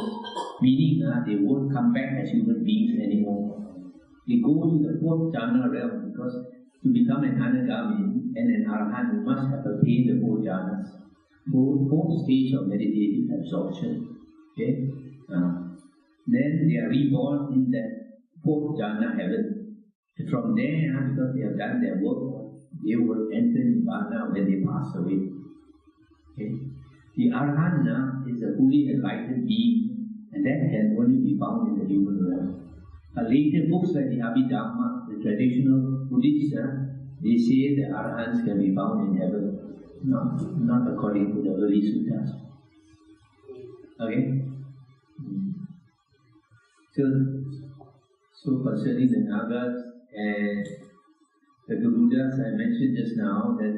meaning they won't come back as human beings anymore. They go to the 4th jhana realm because to become an Anagamin and an Arahant, you must have attained the 4 jhanas. 4th stage of meditative absorption. Okay? Then they are reborn in that 4th jhana heaven. From there, because they have done their work, they will enter Nirvana when they pass away. Okay. The Arahant is a fully enlightened being, and that can only be found in the human realm. Later books like the Abhidhamma, the traditional Buddhists, they say the Arahants can be found in heaven, not according to the early suttas. Okay? So concerning the Nagas and the Garudas, I mentioned just now that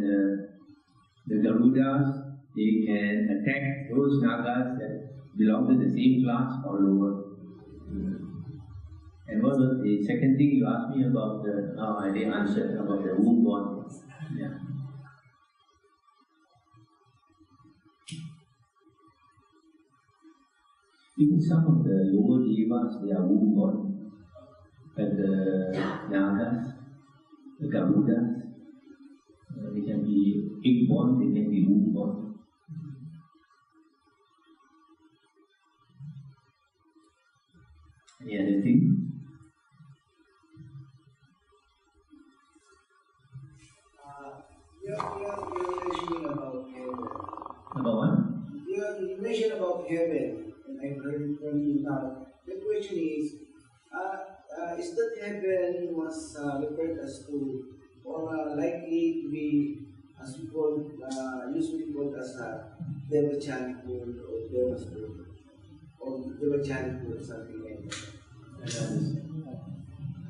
the Garudas, they can attack those Nagas that belong to the same class or lower. And what was the second thing you asked me about? I didn't answer about the womb born. Yeah. Even some of the lower devas, they are womb born. But the Nagas, the Garudas, they can be egg born, they can be womb born. Any other thing? You're mentioning about heaven. About what? You mentioned about heaven, and I heard it from you now. The question is that heaven was referred as to, or likely to be, as we call, usually called as a Devachanic world or Deva's world, or Devachanic world, something like that.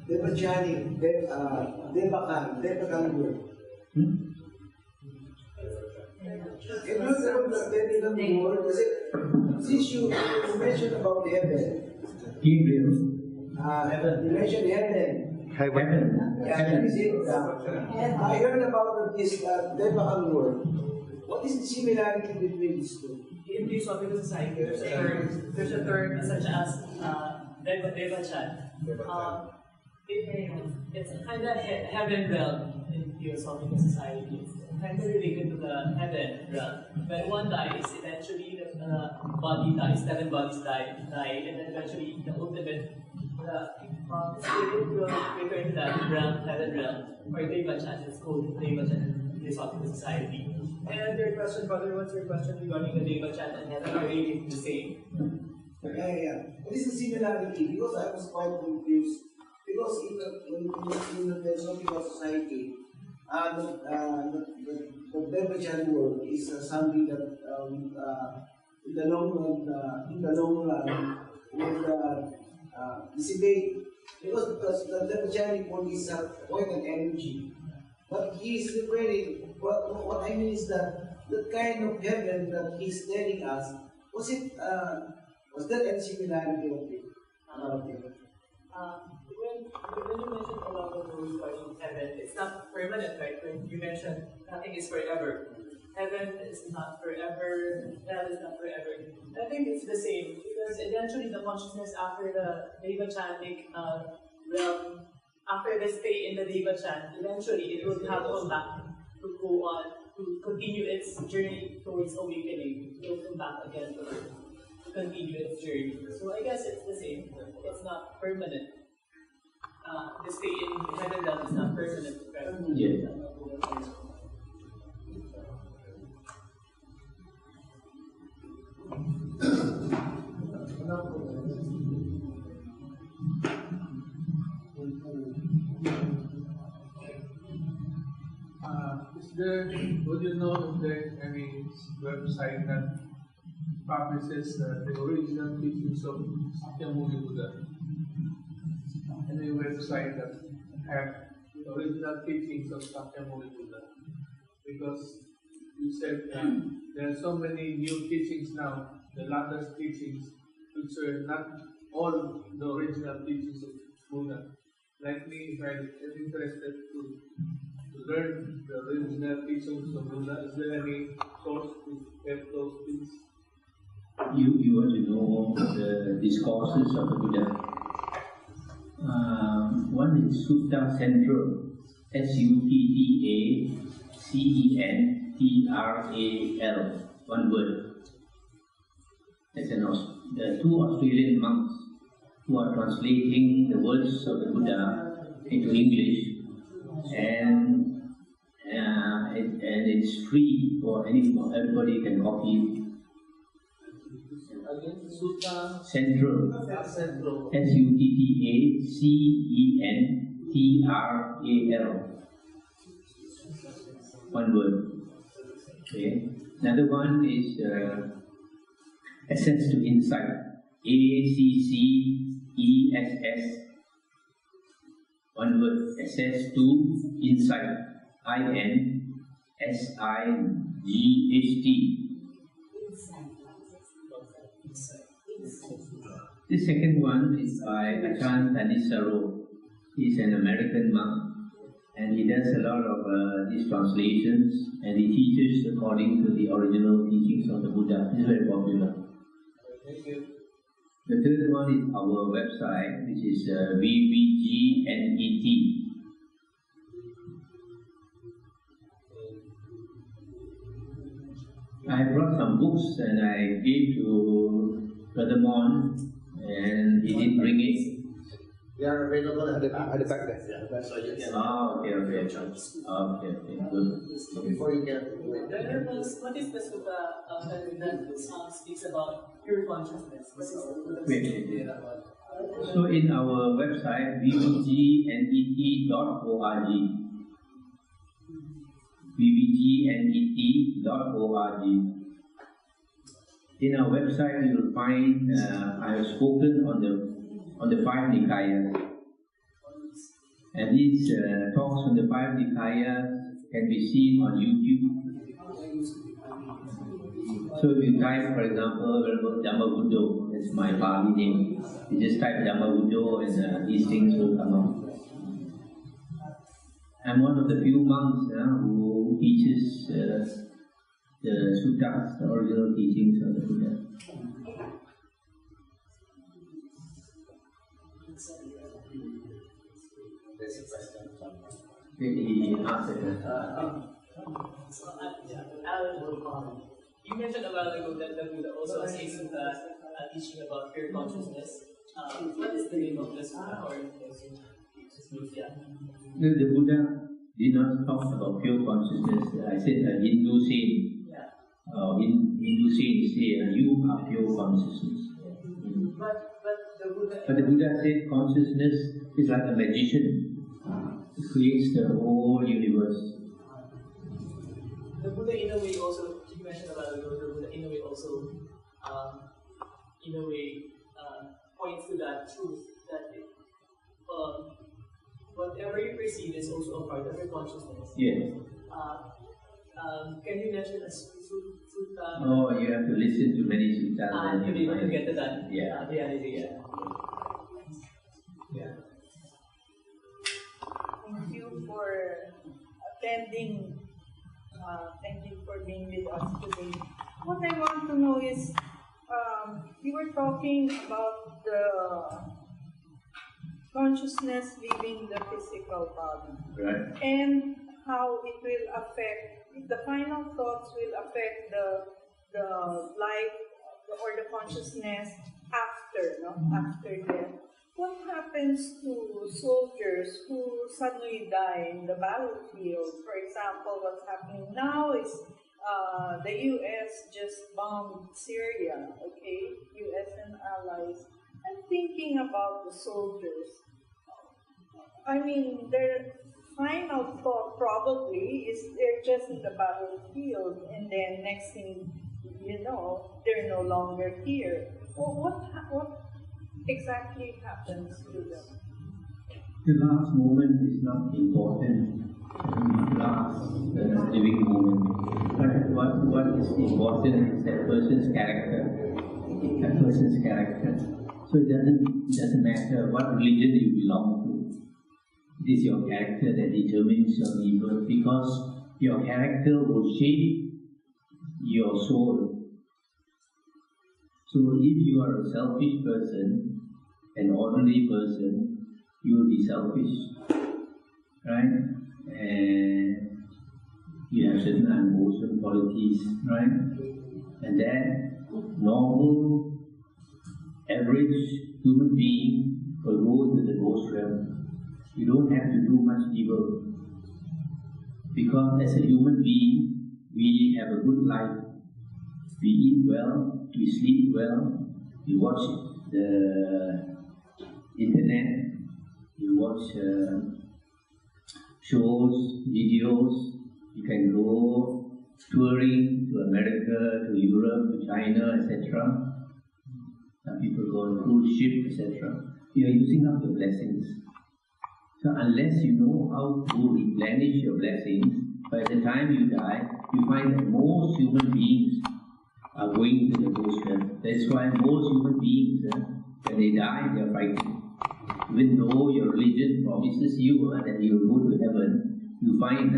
Devachanic, Devakan world. Since you mentioned about heaven, Gabriel. you mentioned heaven. Heaven. I heard about this Devakan world. What is the similarity between these two? In Theosophical Society, there's a term such as Devachan. It's kind of heaven realm in Theosophical Society. It's kind of related to the heaven realm. When one dies, eventually the body dies, 7 bodies die, and then eventually the ultimate spirit will return to that realm, heaven realm, or Devachan. It's called Devachan in Theosophical Society. And your question, brother, what's your question regarding the Devachan and heaven? Are they the same? Yeah. What is the similarity? Because I was quite confused. Because in the Theosophical Society, the Devachan world is something that in the long run will dissipate. Because the Devachanic world is quite an energy. But he is referring, what I mean is that the kind of heaven that he's telling us, was that any similarity of it? When you mentioned about the rules regarding heaven, it's not permanent, right? When you mentioned nothing is forever. Heaven is not forever, hell is not forever. I think it's the same, because eventually the consciousness after the Devachanic realm, after the stay in the Devachan, eventually it will have to come back to go on, to continue its journey towards awakening. It will come back again to continue its journey. So I guess it's the same. It's not permanent. the stay in heaven realm is not permanent, right? Yes. Would you know if there's any website that publishes the original teachings of Sakyamuni Buddha? Any website that have the original teachings of Sakyamuni Buddha? Because you said there are so many new teachings now, the latest teachings, which were not all the original teachings of Buddha. Like me, if I'm interested to learn the original teachings of Buddha, is there any source to get those things? You want to know the discourses of the Buddha. One is Sutta Central, SuttacenTral, one word. That's the two Australian monks who are translating the words of the Buddha into English, and it's free for everybody can copy it. Again, Sutta Central, Central. SuttacenTral, one word. Okay. Another one is Essence to Insight, ACCESS, one word. Access to Insight, INSIGHT. The second one is by Ajahn Thanissaro. He's an American monk, and he does a lot of these translations, and he teaches according to the original teachings of the Buddha. It's very popular. Thank you. The third one is our website, which is VBGNET. I brought some books and I gave to Brother Mon, and he didn't bring it. They are available at the At the back there. Yeah, so you can. Okay, good. So before you get What is the sutta that speaks about pure consciousness? Wait. So in our website, vbgnet.org, vbgnet.org. In our website, you will find I have spoken on the five Nikayas, and these talks on the five Nikayas can be seen on YouTube. So if you type, for example, Dhammabuddho, that's my Pali name. You just type Dhammabuddho and these things will come up. I'm one of the few monks who teaches the suttas, the original teachings of the Buddha. You mentioned a while ago that the Buddha also has a sutta teaching about pure consciousness. What is the name of this sutta? The Buddha did not talk about pure consciousness. I said a Hindu saint. Hindu saints say you are pure consciousness. But the Buddha said consciousness is like a magician. It creates the whole universe. The Buddha, in a way, also, you mentioned a while ago, the Buddha, in a way, also, points to that truth that whatever you perceive is also a part of your consciousness. Yes. Can you mention a sutta? Oh, you have to listen to many suttas. To be able to get to that reality. Yeah. Thank you for attending. Thank you for being with us today. What I want to know is, you were talking about the consciousness leaving the physical body. Right. And how it will affect, the final thoughts will affect the life or the consciousness after death. what happens to soldiers who suddenly die in the battlefield? For example, what's happening now is the U.S. just bombed Syria, okay? U.S. and allies. I'm thinking about the soldiers. I mean, their final thought probably is they're just in the battlefield, and then next thing you know, they're no longer here. Well, what exactly happens to them? The last moment is not important. The last living moment. But what is important is that person's character. That person's character. So it doesn't matter what religion you belong to. It is your character that determines your rebirth, because your character will shape your soul. So if you are a selfish person, an ordinary person, you will be selfish, right? And you have certain unwholesome qualities, right? And that normal, average human being will go into the ghost realm. You don't have to do much evil, because as a human being, we have a good life. We eat well, we sleep well, we watch the internet, we watch shows, videos. You can go touring to America, to Europe, to China, etc. Some people go on cruise ship, etc. You are using up your blessings. So unless you know how to replenish your blessings, by the time you die, you find that most human beings are going to the ghost realm. That's why most human beings, when they die, they are frightened. Even though your religion promises you that you will go to heaven, you find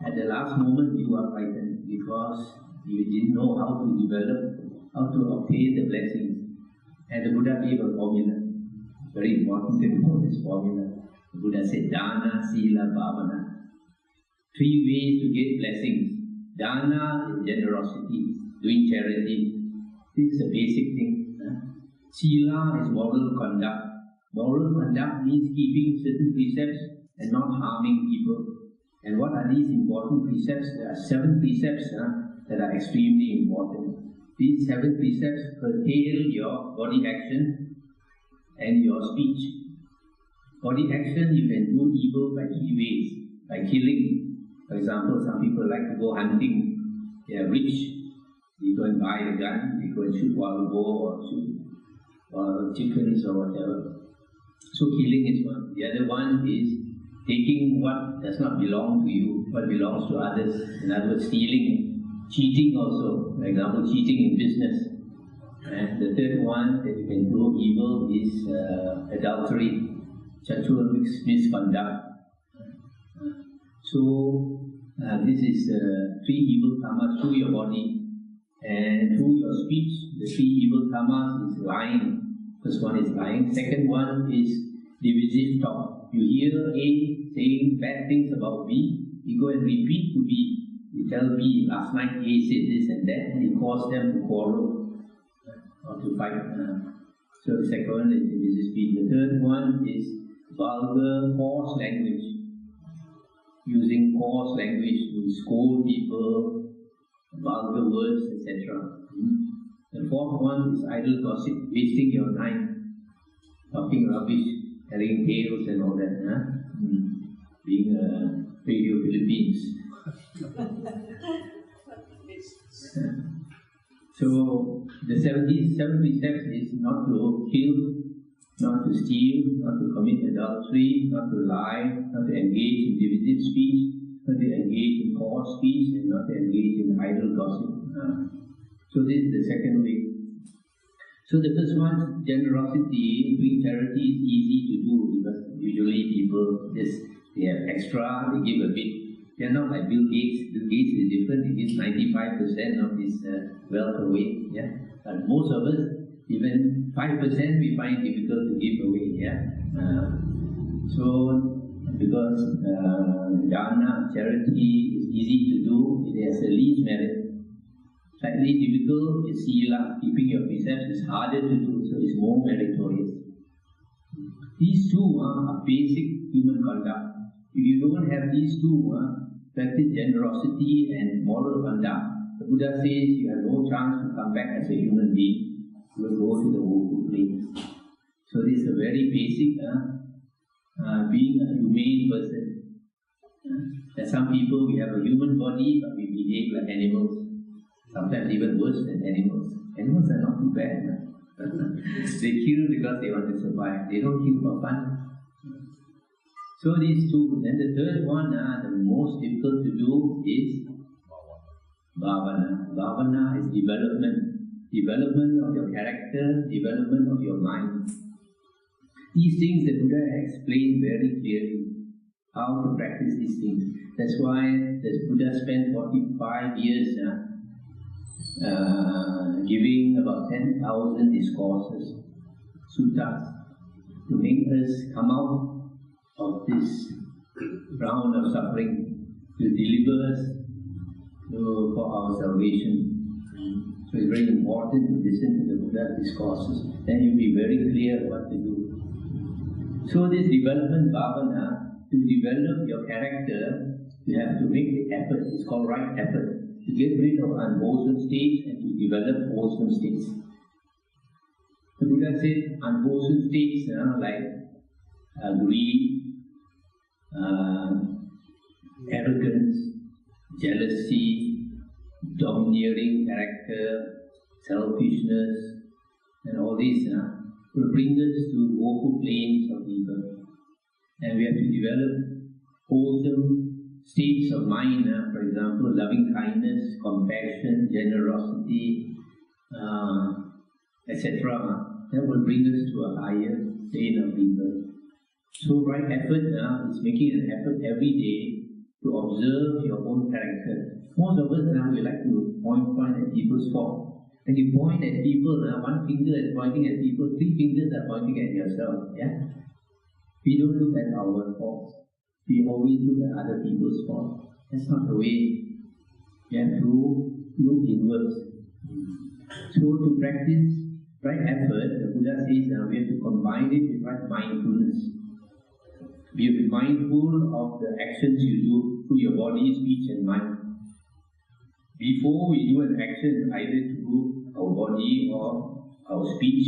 at the last moment you are frightened, because you didn't know how to develop, how to obtain the blessings. And the Buddha gave a formula. Very important to know this formula. The Buddha said, Dana, Sila, Bhavana. 3 ways to get blessings. Dana is generosity, doing charity. This is a basic thing. Sila is moral conduct. Moral conduct means keeping certain precepts and not harming people. And what are these important precepts? There are 7 precepts that are extremely important. These 7 precepts curtail your body action and your speech. Body action, you can do evil by 3 ways. By killing. For example, some people like to go hunting. They are rich. They go and buy a gun. They go and shoot wild boar or shoot chickens or whatever. So killing is one. The other one is taking what does not belong to you, what belongs to others. In other words, stealing, cheating also. For example, cheating in business. And the third one that you can do evil is adultery, sexual misconduct. So this is 3 evil karmas through your body, and through your speech. The 3 evil karmas is lying. First one is lying. Second one is divisive talk. You hear A saying bad things about B, you go and repeat to B. You tell B, last night A said this and that, and you cause them to quarrel or to fight. So the second one is divisive speech. The third one is vulgar, coarse language. Using coarse language to scold people, vulgar words, etc. The fourth one is idle gossip, wasting your time, talking rubbish, telling tales and all that. Being Radio Philippines. So the 7 precepts is not to kill, not to steal, not to commit adultery, not to lie, not to engage in divisive speech, not to engage in coarse speech, and not to engage in idle gossip. So this is the second way. So the first one, generosity, doing charity is easy to do, because usually people they have extra, they give a bit. They are not like Bill Gates. Bill Gates is different. He gives 95% of his wealth away. Yeah, but most of us, even 5% we find difficult to give away. Yeah, so because dana, charity is easy to do, it has the least merit. Slightly difficult is sila, keeping your precepts is harder to do, so it's more meritorious. These two are basic human conduct. If you don't have these two, practice generosity and moral conduct, the Buddha says you have no chance to come back as a human being. You will go to the woeful place. So this is a very basic being a humane person. That some people, we have a human body, but we behave like animals. Sometimes even worse than animals. Animals are not too bad. They kill because they want to survive. They don't kill for fun. So these two. Then the third one, the most difficult to do is bhavana. Bhavana is development. Development of your character, development of your mind. These things the Buddha explained very clearly how to practice these things. That's why the Buddha spent 45 years giving about 10,000 discourses, suttas, to make us come out of this round of suffering, to deliver us for our salvation. So it's very important to listen to the Buddha's discourses. Then you'll be very clear what to do. So this development bhavana, to develop your character, you have to make the effort. It's called right effort. To get rid of unwholesome states and to develop wholesome states. The Buddha said unwholesome states like greed, arrogance, jealousy, domineering character, selfishness, and all these will bring us to woeful planes of evil. And we have to develop wholesome states of mind, for example, loving kindness, compassion, generosity, etc. That will bring us to a higher plane of evil. So right effort is making an effort every day to observe your own character. Most of us we like to point at people's fault. When you point at people, one finger is pointing at people, three fingers are pointing at yourself. Yeah? We don't look at our faults. We always look at other people's faults. That's not the way. We have to look inwards. So to practice right effort, the Buddha says we have to combine it with right mindfulness. Be mindful of the actions you do through your body, speech and mind. Before we do an action, either through our body or our speech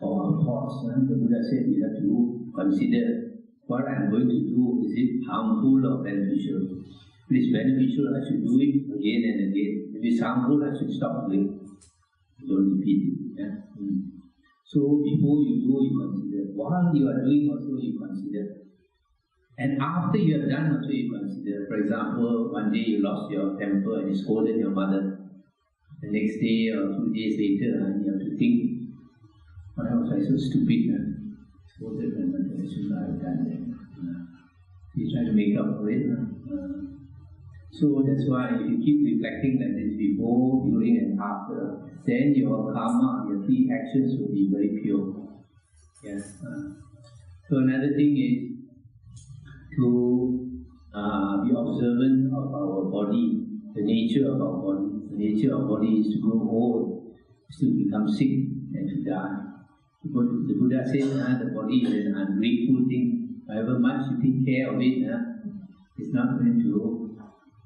or our thoughts, the Buddha said we have to consider what I am going to do. Is it harmful or beneficial? If it's beneficial, I should do it again and again. If it's harmful, I should stop doing it. Don't repeat it. Yeah? So before you do, you consider. While you are doing also, you consider. And after you have done also, you consider. For example, one day you lost your temper and you scolded your mother. The next day or 2 days later, you have to think, why was I so stupid? Scolded my mother, I should not have done that. You try to make up for it. So that's why if you keep reflecting like this before, during and after, then your karma, your three actions will be very pure. Yes. So another thing is to be observant of our body, the nature of our body. The nature of our body is to grow old, is to become sick and to die. The Buddha says the body is an ungrateful thing. However much you take care of it, it's not going to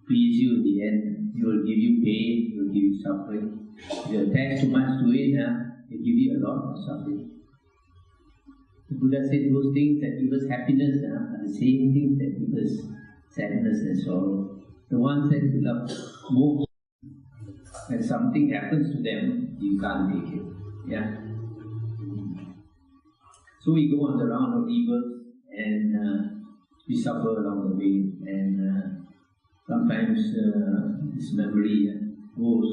please you in the end. It will give you pain, it will give you suffering. If you attach too much to it, it will give you a lot of suffering. The Buddha said those things that give us happiness are the same things that give us sadness and sorrow. The ones that we love most, when something happens to them, you can't take it. Yeah. So we go on the round of evils and we suffer along the way. And sometimes this memory goes,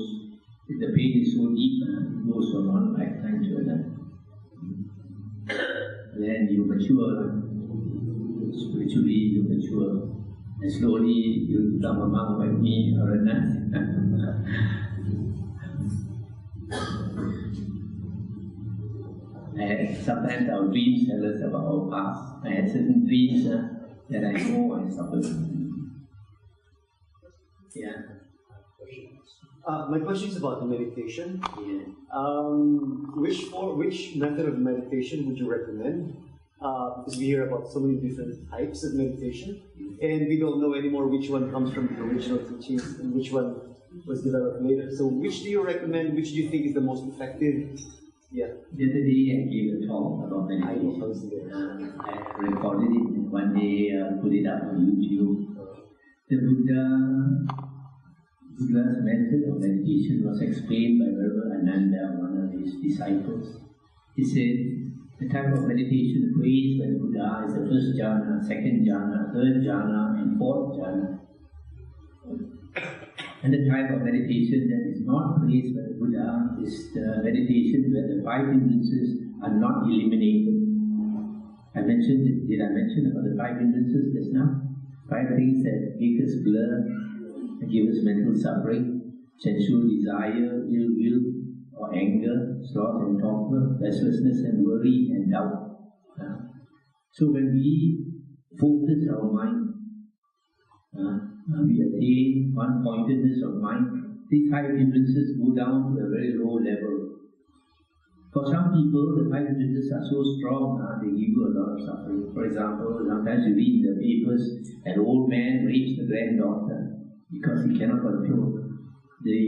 if the pain is so deep, it goes from one lifetime to another. Then you mature, spiritually you mature, and slowly you become a monk like me or a nun. Sometimes our dreams tell us about our past. I had certain dreams that I know I suffered. Yeah. My question is about the meditation. Yeah. Which method of meditation would you recommend? Because we hear about so many different types of meditation, and we don't know anymore which one comes from the original teachings and which one was developed later. So which do you recommend? Which do you think is the most effective? Yeah. The other day I gave a talk about meditation. I recorded it, and one day I put it up on YouTube. The Buddha's method of meditation was explained by Venerable Ananda, one of his disciples. He said, the type of meditation praised by the Buddha is the first jhana, second jhana, third jhana, and fourth jhana. And the type of meditation that is not praised by the Buddha is the meditation where the five hindrances are not eliminated. Did I mention about the five hindrances just now? Five things that make us blur and give us mental suffering: sensual desire, ill will or anger, sloth and torpor, restlessness and worry and doubt. So when we focus our mind, we attain one-pointedness of mind, these five hindrances go down to a very low level. For some people, the five hindrances are so strong, they give you a lot of suffering. For example, sometimes you read in the papers, an old man rapes the granddaughter because he cannot control. The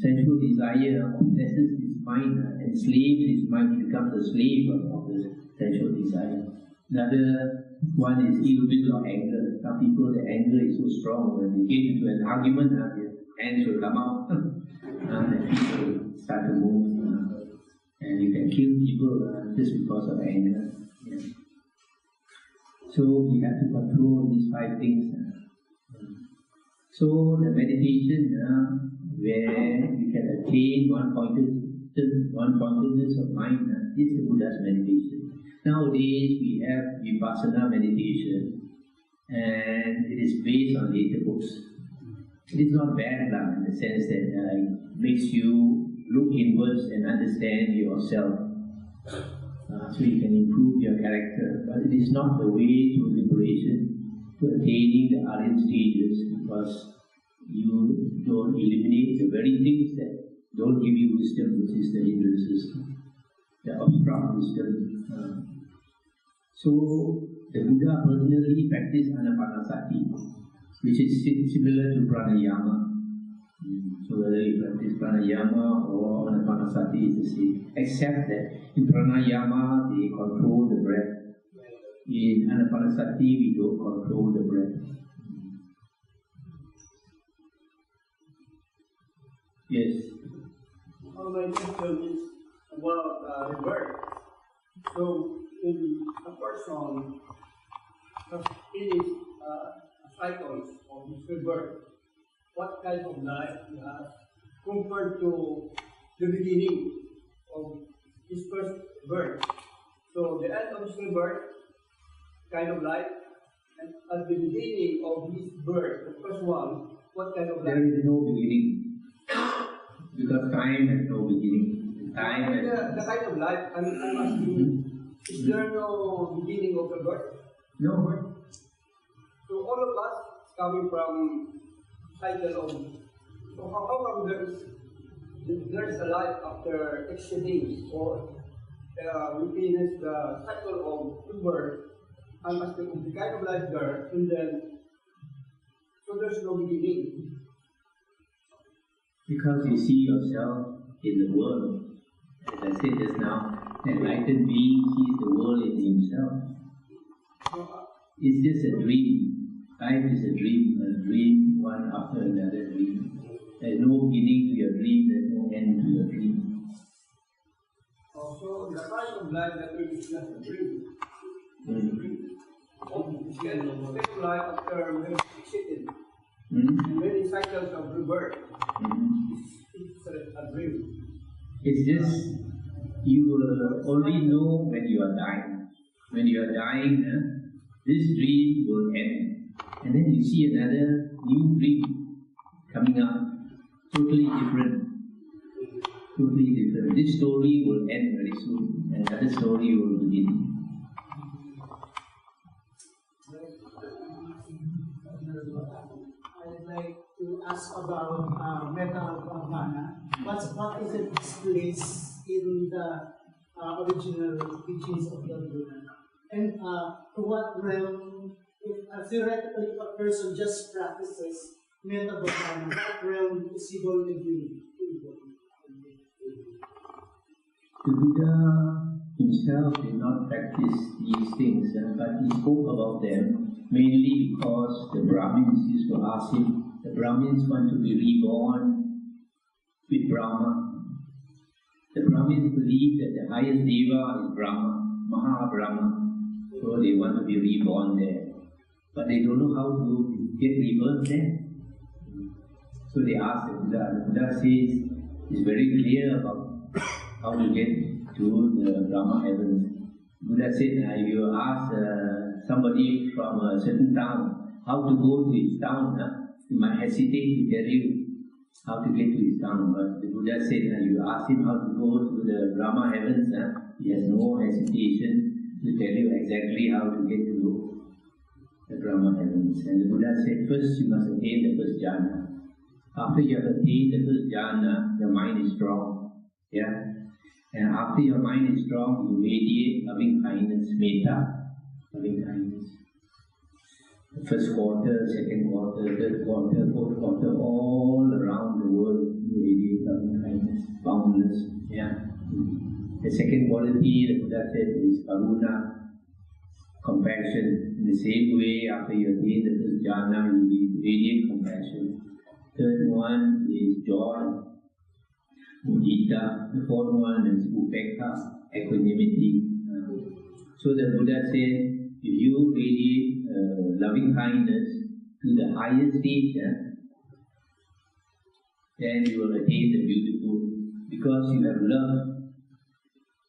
sensual desire obsesses his mind, enslaves his mind, he becomes a slave of the sensual desire. Another one is ill will or anger. Some people, the anger is so strong, when they get into an argument, their hands will come out, and people start to move. And you can kill people just because of anger. Yeah. So you have to control these five things. So the meditation where you can attain one-pointedness of mind is the Buddha's meditation. Nowadays we have Vipassana meditation, and it is based on later books. It is not bad in the sense that it makes you look inwards and understand yourself, so you can improve your character. But it is not the way to liberation, to attaining the Aryan stages, because you don't eliminate the very things that don't give you wisdom, which is the hindrances, the obstruct wisdom. So the Buddha personally practiced anapanasati, which is similar to pranayama. So whether you practice pranayama or anapanasati is the same, except that in pranayama they control the breath. In anapanasati we don't control the breath. Yes. My question is about rebirth. So, in a person, it is cycles of this rebirth. What kind of life he has compared to the beginning of his first birth. So the end of his birth, kind of life, and at the beginning of his birth, the first one, what kind of life? There is no beginning, because time has no beginning. Time has... The kind of life, I'm asking, is there no beginning of the birth? No. So all of us coming from cycle of, so how come there's a life after exiting, or we finish the cycle of birth, and as the kind of life there, and then so there's no beginning. Because you see yourself in the world. As I said just now, the enlightened being sees the world in himself. It's just a dream. Life is a dream one after another dream. There's no beginning to your dream, there's no end to your dream. Also, the kind of life that is just a dream. It's kind of life after we have exited. Many cycles of rebirth. It's a dream. It's just, you will only know when you are dying. When you are dying, this dream will end. And then you see another new dream coming up, totally different. Totally different. This story will end very soon, and another story will begin. I'd like to ask ask about meta-Brahmana. What is its place in the original teachings of the Buddha? And to what realm, if theoretically if a person just practices meta-Brahmana, what realm is he going to be? The Buddha himself did not practice these things, but he spoke about them mainly because the Brahmins used to ask him. The Brahmins want to be reborn with Brahma. The Brahmins believe that the highest Deva is Brahma, Maha Brahma, so they want to be reborn there. But they don't know how to get rebirth there. So they ask the Buddha. The Buddha says it's very clear about how to get to the Brahma heavens. Buddha said, if you ask somebody from a certain town how to go to his town, he might hesitate to tell you how to get to his town. But the Buddha said, you ask him how to go to the Brahma heavens, he has no hesitation to tell you exactly how to get to the Brahma heavens. And the Buddha said, first you must attain the first jhana. After you have attained the first jhana, your mind is strong. Yeah? And after your mind is strong, you radiate loving kindness, metta, loving kindness. The first quarter, second quarter, third quarter, fourth quarter, all around the world, you radiate loving kindness, boundless. Yeah. The second quality, the Buddha said, is karuna, compassion. In the same way, after you attain the first jhana, you radiate compassion. Third one is joy. Mudita. The fourth one is upekha, equanimity. So the Buddha said, if you radiate loving kindness to the highest stage, then you will attain the beautiful. Because you have love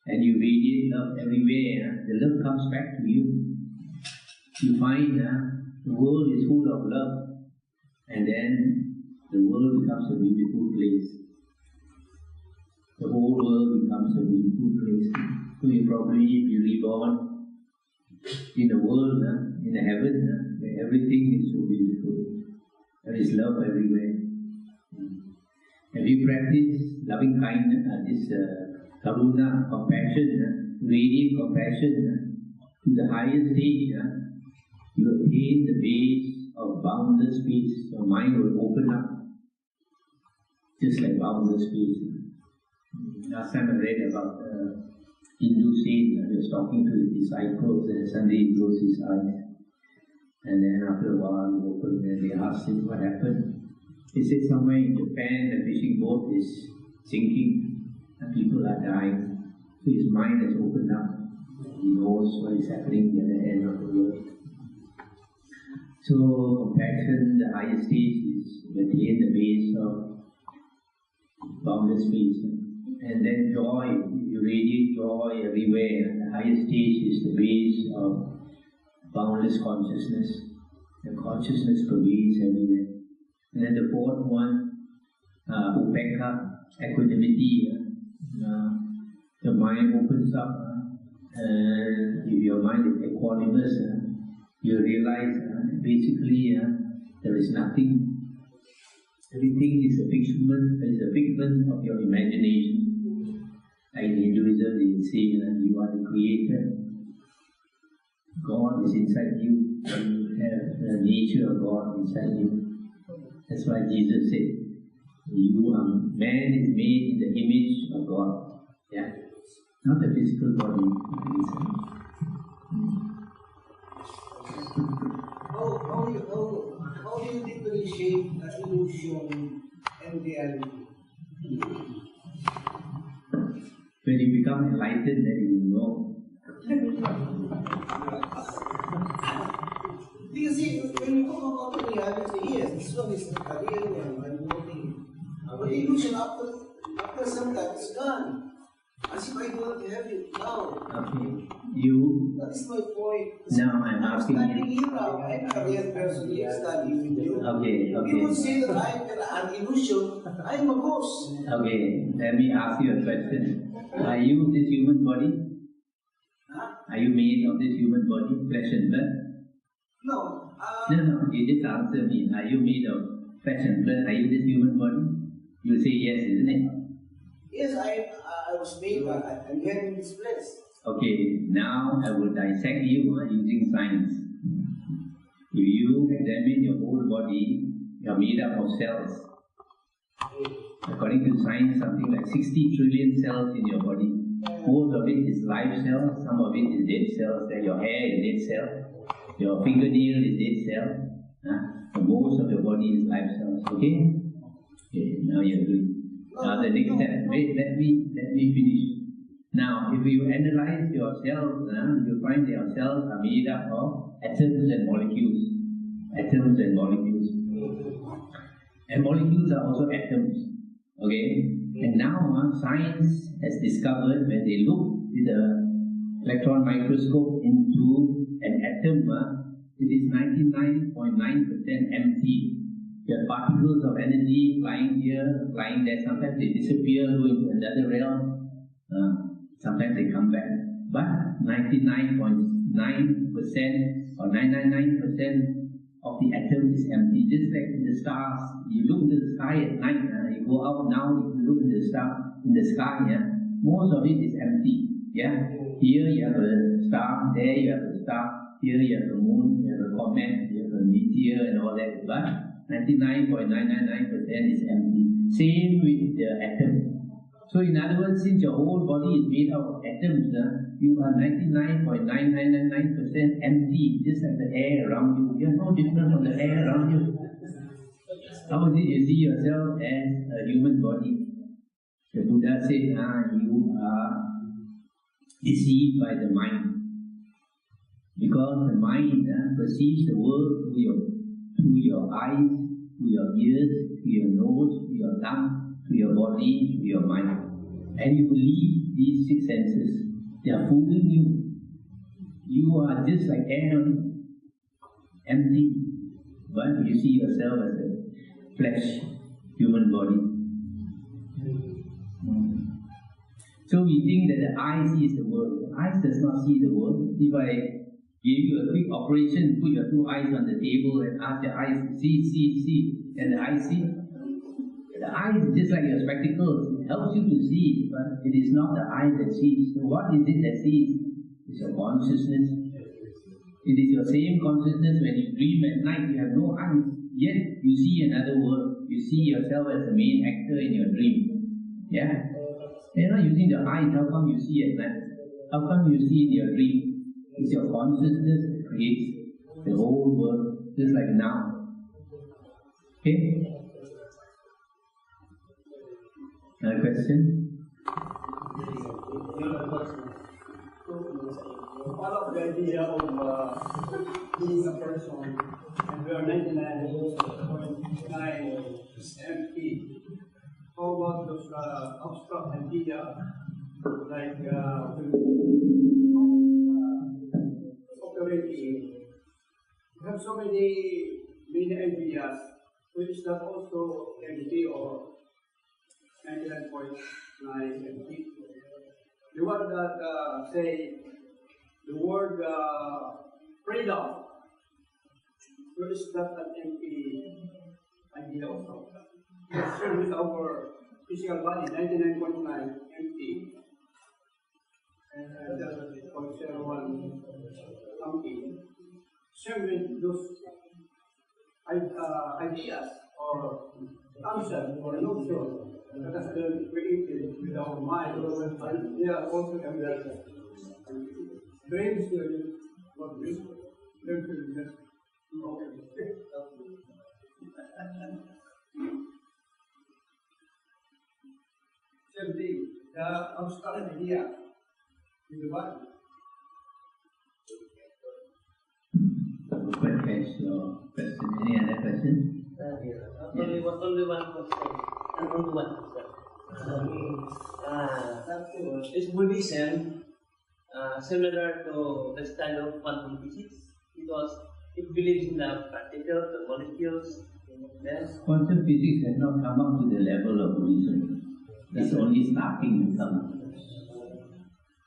and you radiate love everywhere, the love comes back to you. You find the world is full of love, and then the world becomes a beautiful place. The whole world becomes a beautiful place. So you probably be reborn in a world, in a heaven, where everything is so beautiful. There is love everywhere. Have you practiced loving kindness, this karuna, compassion, radiant compassion to the highest stage? You attain the base of boundless peace. Your mind will open up, just like boundless peace. Last time I read about Hindu saint who was talking to his disciples, and suddenly he closed his eyes. And then after a while he opened and they asked him what happened. He said somewhere in Japan the fishing boat is sinking and people are dying. So his mind has opened up. He knows what is happening at the other end of the world. So compassion, the highest stage, is attain the base of boundless peace. And then joy, you radiate joy everywhere. The highest stage is the base of boundless consciousness. The consciousness pervades everywhere. And then the fourth one, upekha, equanimity. The mind opens up, and if your mind is equanimous, you realize basically there is nothing. Everything is a figment of your imagination. Like in Hinduism, they say you are the creator. God is inside you. You have the nature of God inside you. That's why Jesus said, man is made in the image of God. Yeah? Not the physical body. How do you differentiate illusion and reality? When you become enlightened, then you will know. Because when you talk about reality, yes, this one is a real one, I'm noting. But illusion after some time is gone. As if I don't have it now. Okay. That is my point. Now I'm asking standing you. here now. I'm a real person here studying with you. Okay. You would say that I'm an illusion. I'm a ghost. Okay. Let me ask you a question. Are you this human body? Huh? Are you made of this human body, flesh and blood? No. No. You just answer me. Are you made of flesh and blood, are you this human body? You say yes, isn't it? Yes, I was made, I'm here in this place. Okay, now I will dissect you using science. If you examine your whole body, you are made up of cells. According to science, something like 60 trillion cells in your body. Most of it is live cells, some of it is dead cells. Like your hair is dead cell, your fingernail is dead cell. So most of your body is live cells. Okay? Okay, now you're good. Now the next step. Wait, let me finish. Now, if you analyze your cells, you find that your cells are made up of atoms and molecules. Atoms and molecules. And molecules are also atoms. Okay? And now science has discovered when they look with the electron microscope into an atom, it is 99.9% empty. You have particles of energy flying here, flying there. Sometimes they disappear, go into another realm. Sometimes they come back. But 99.9% or 999% of the atom is empty. Just like in the stars, you look into the sky at night, you go out now, you look in the sky, most of it is empty. Yeah? Here you have a star, there you have a star, here you have the moon, you have a comet, you have a meteor and all that. But 99.999% is empty. Same with the atom. So in other words, since your whole body is made out of atoms, you are 99.9999% empty, just like the air around you. You are no different from the air around you. How is it you see yourself as a human body? The Buddha said, you are deceived by the mind. Because the mind perceives the world through your eyes, through your ears, through your nose, through your tongue, through your body, through your mind. And you believe these six senses. They are fooling you. You are just like air, empty. But you see yourself as a flesh, human body. So we think that the eye sees the world. The eye does not see the world. If I give you a quick operation, put your two eyes on the table and ask your eyes to see, and the eyes see. The eye is just like your spectacles. It helps you to see, but it is not the eye that sees. So what is it that sees? It's your consciousness. It is your same consciousness when you dream at night. You have no eyes, yet you see another world. You see yourself as the main actor in your dream. Yeah? You're not using the eyes. How come you see at night? How come you see in your dream? It's your consciousness that creates the whole world, just like now. Okay? Another question? Part of the idea of being a person, and we are 99.9 empty. How about those abstract ideas, like operating? We have so many ideas, so is that also empty or 99.9 empty? The one that say the word freedom, so is that an empty idea also? Same with our physical body, 99.9 empty. And 0.01 empty. Same with those ideas or concepts or notions that has been created with our mind. And they are also can be brain still not useful. Brain still just same thing, the abstract idea in the body. Quite catch your question. Any other question? Only one question. Only one question. Is Buddhism similar to the style of quantum physics? Because it believes in the particles, the molecules. Quantum physics has not come up to the level of Buddhism. It's only starting to come.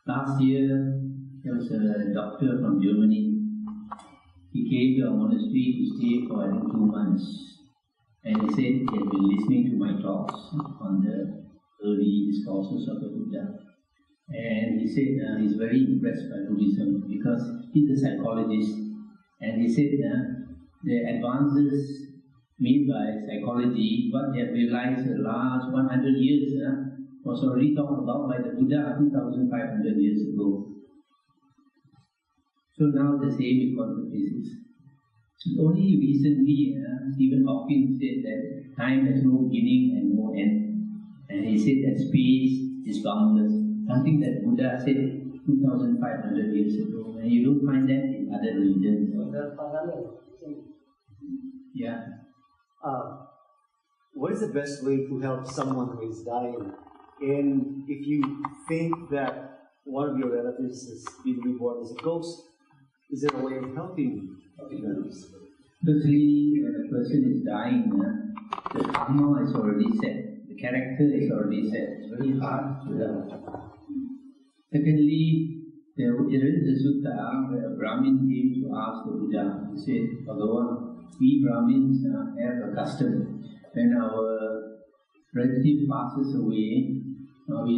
Last year, there was a doctor from Germany. He came to our monastery to stay for I think 2 months. And he said he had been listening to my talks on the early discourses of the Buddha. And he said he's very impressed by Buddhism because he's a psychologist. And he said the advances made by psychology, what they have realized the last 100 years was already talked about by the Buddha 2,500 years ago. So now the same with quantum physics. Only recently, Stephen Hawking said that time has no beginning and no end. And he said that space is boundless. Something that Buddha said 2,500 years ago. And you don't find that in other religions. Yeah. What is the best way to help someone who is dying? And if you think that one of your relatives has been reborn as a ghost, is there a way of helping relatives? Firstly, when a person is dying, the karma is already set, the character is already set. It's very hard to help. Secondly, there is a sutta where a Brahmin came to ask the Buddha. He said, Bhagavan, we Brahmins have a custom. When our relative passes away, we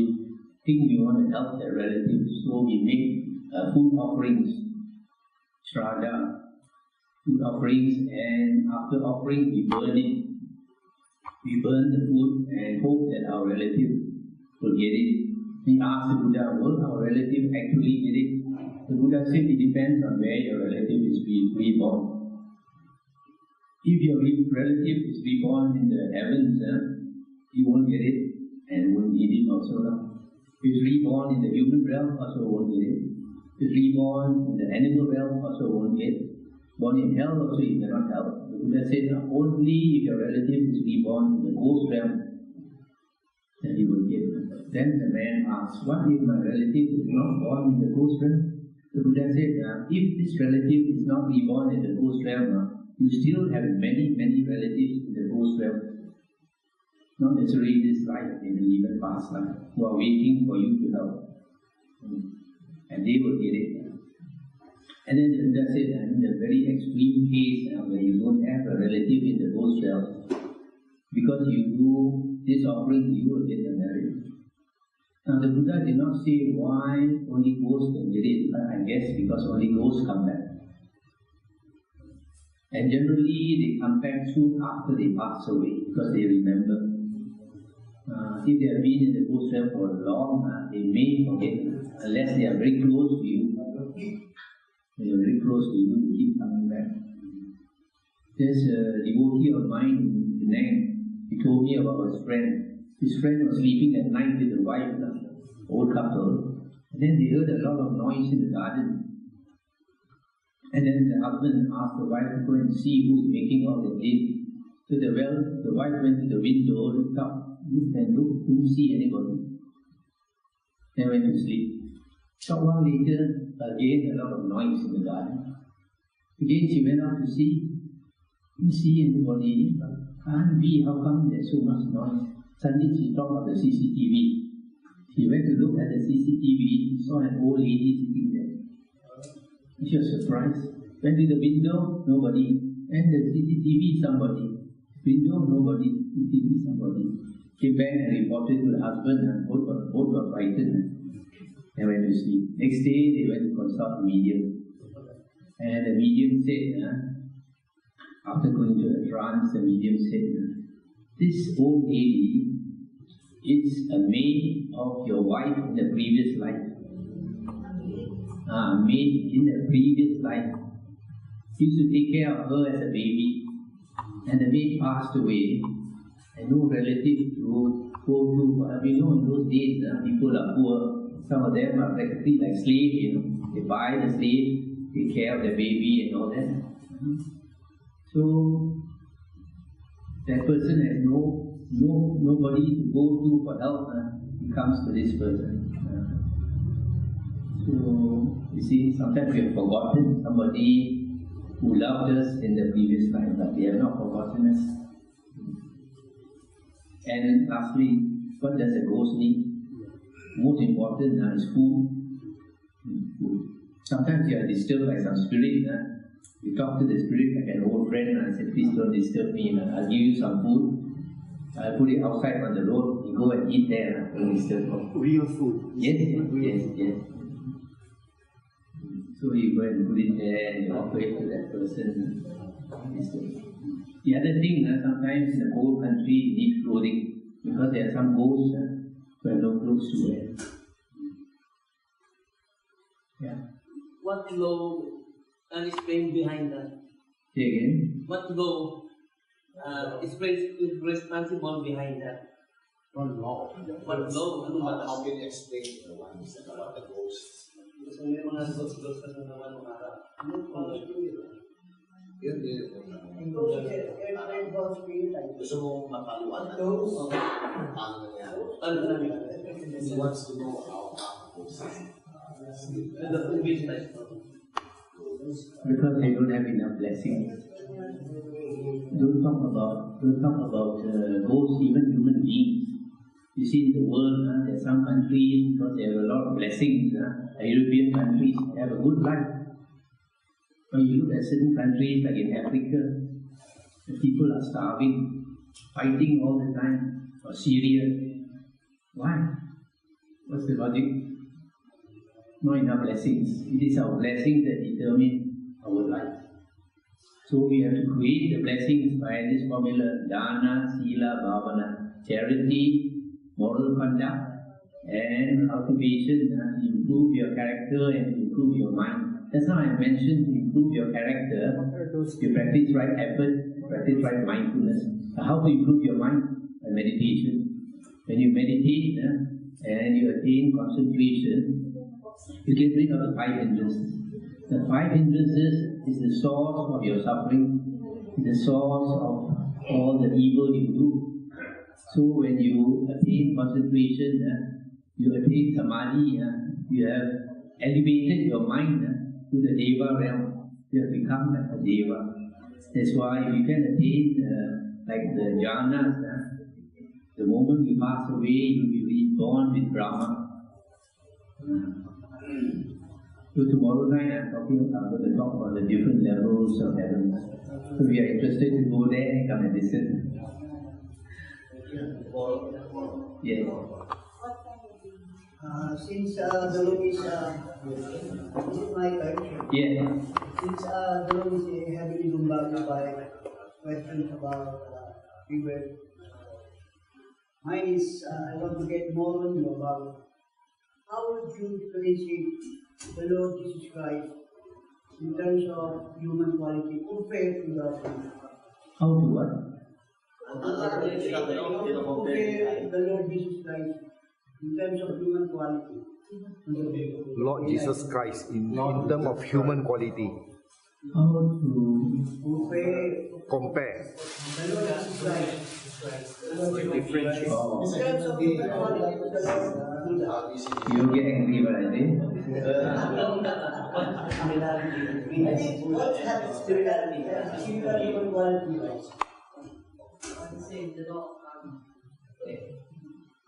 think we want to help that relative, so we make food offerings, shraddha, food offerings, and after offering we burn it. We burn the food and hope that our relative will get it. He asked the Buddha, will our relative actually get it? The Buddha said it depends on where your relative is reborn. If your relative is reborn in the heavens, you won't get it and won't get it also. If it's reborn in the human realm, also won't get it. If it's reborn in the animal realm, also won't get it. Born in hell, also you cannot help. The Buddha said, only if your relative is reborn in the ghost realm, then you will get it. Then the man asked, what if my relative is not born in the ghost realm? The Buddha said, if this relative is not reborn in the ghost realm, you still have many, many relatives in the ghost realm. Not necessarily this life, in the even past life, who are waiting for you to help. And they will get it. And then the Buddha said, in the very extreme case where you don't have a relative in the ghost realm, because you do this offering, you will get the merit. Now the Buddha did not say why only ghosts can get it, but I guess because only ghosts come back. And generally they come back soon after they pass away, because they remember. If they have been in the ghost realm for long, they may forget, unless they are very close to you. They are very close to you, they keep coming back. There's a devotee of mine in Penang. He told me about his friend. His friend was sleeping at night with the wife, old couple. And then they heard a lot of noise in the garden. And then the husband asked the wife to go and see who's making all the din. So the wife went to the window, looked up, couldn't see anybody. Then went to sleep. Short while later, again a lot of noise in the garden. Again she went out to see, didn't see anybody. Can't be, how come there's so much noise? Suddenly she thought of the CCTV. She went to look at the CCTV, saw an old lady sitting there. She was surprised. Went to the window, nobody. And the CCTV, somebody. Window, nobody. CCTV, somebody. Came back and reported to the husband, and both were frightened. They went to sleep. Next day, they went to consult the medium. And the medium said, after going to a trance, the medium said, this old lady is a maid of your wife in the previous life. Maid in the previous life. He used to take care of her as a baby. And the maid passed away. And no relative to go to. We know in those days, people are poor. Some of them are practically like slaves, They buy the slave, take care of the baby and all that. So that person has nobody to go to for help. He comes to this person. So you see, sometimes we have forgotten somebody who loved us in the previous life, but they have not forgotten us. And lastly, what does a ghost need? Most important is food. Sometimes you are disturbed by some spirit. You talk to the spirit like an old friend and say, please don't disturb me. I'll give you some food. I'll put it outside on the road. You go and eat there. Don't disturb me. Real food. Yes. So you go and put it there and you offer it to that person. The other thing, sometimes in the cold country you need clothing because there are some ghosts who have no clothes to wear. Yeah. What law is framed behind that? Say again? What law is responsible behind that? What law? What law? How can you explain the one who said about the ghosts? So may mga ghosts na naman ng araw. Yun. Gusto mo mapaluan? Paano nangyari? He wants to know how ghosts because they don't have enough blessings. Don't talk about ghosts, even human beings. You see in the world, there are some countries because they have a lot of blessings. European countries have a good life. When you look at certain countries like in Africa, the people are starving, fighting all the time. Or Syria. Why? What's the logic? Not enough blessings. It is our blessings that determine our life. So we have to create the blessings by this formula: dana, sila, bhavana, charity, moral conduct, and cultivation to improve your character and to improve your mind. That's how I mentioned to improve your character. You practice right effort, practice right mindfulness. How to improve your mind? By meditation. When you meditate and you attain concentration, you get rid of the 5 hindrances. The 5 hindrances is the source of your suffering, the source of all the evil you do. So when you attain concentration, you attain samadhi, you have elevated your mind to the deva realm. You have become like a deva. That's why you can attain like the jhanas. The moment you pass away, you will be reborn with Brahma. So tomorrow night I'm going to talk about the different levels of heaven. So if you are interested to go there, come and listen. Yes. Since the law is my time. Yeah. Since the law is heavily bombarded by questions about rebirth, mine is I want to get more on you about how would you differentiate the Lord Jesus Christ in terms of human quality compared to the How to what? compare the Lord Jesus Christ in terms of human quality. Lord Jesus Christ in terms of human quality. How to Compare. the Lord Jesus Christ. Differentiate. oh, In terms of human quality, the Lord Buddha. you get angry when I say? I think what has similarity, similar human quality, right?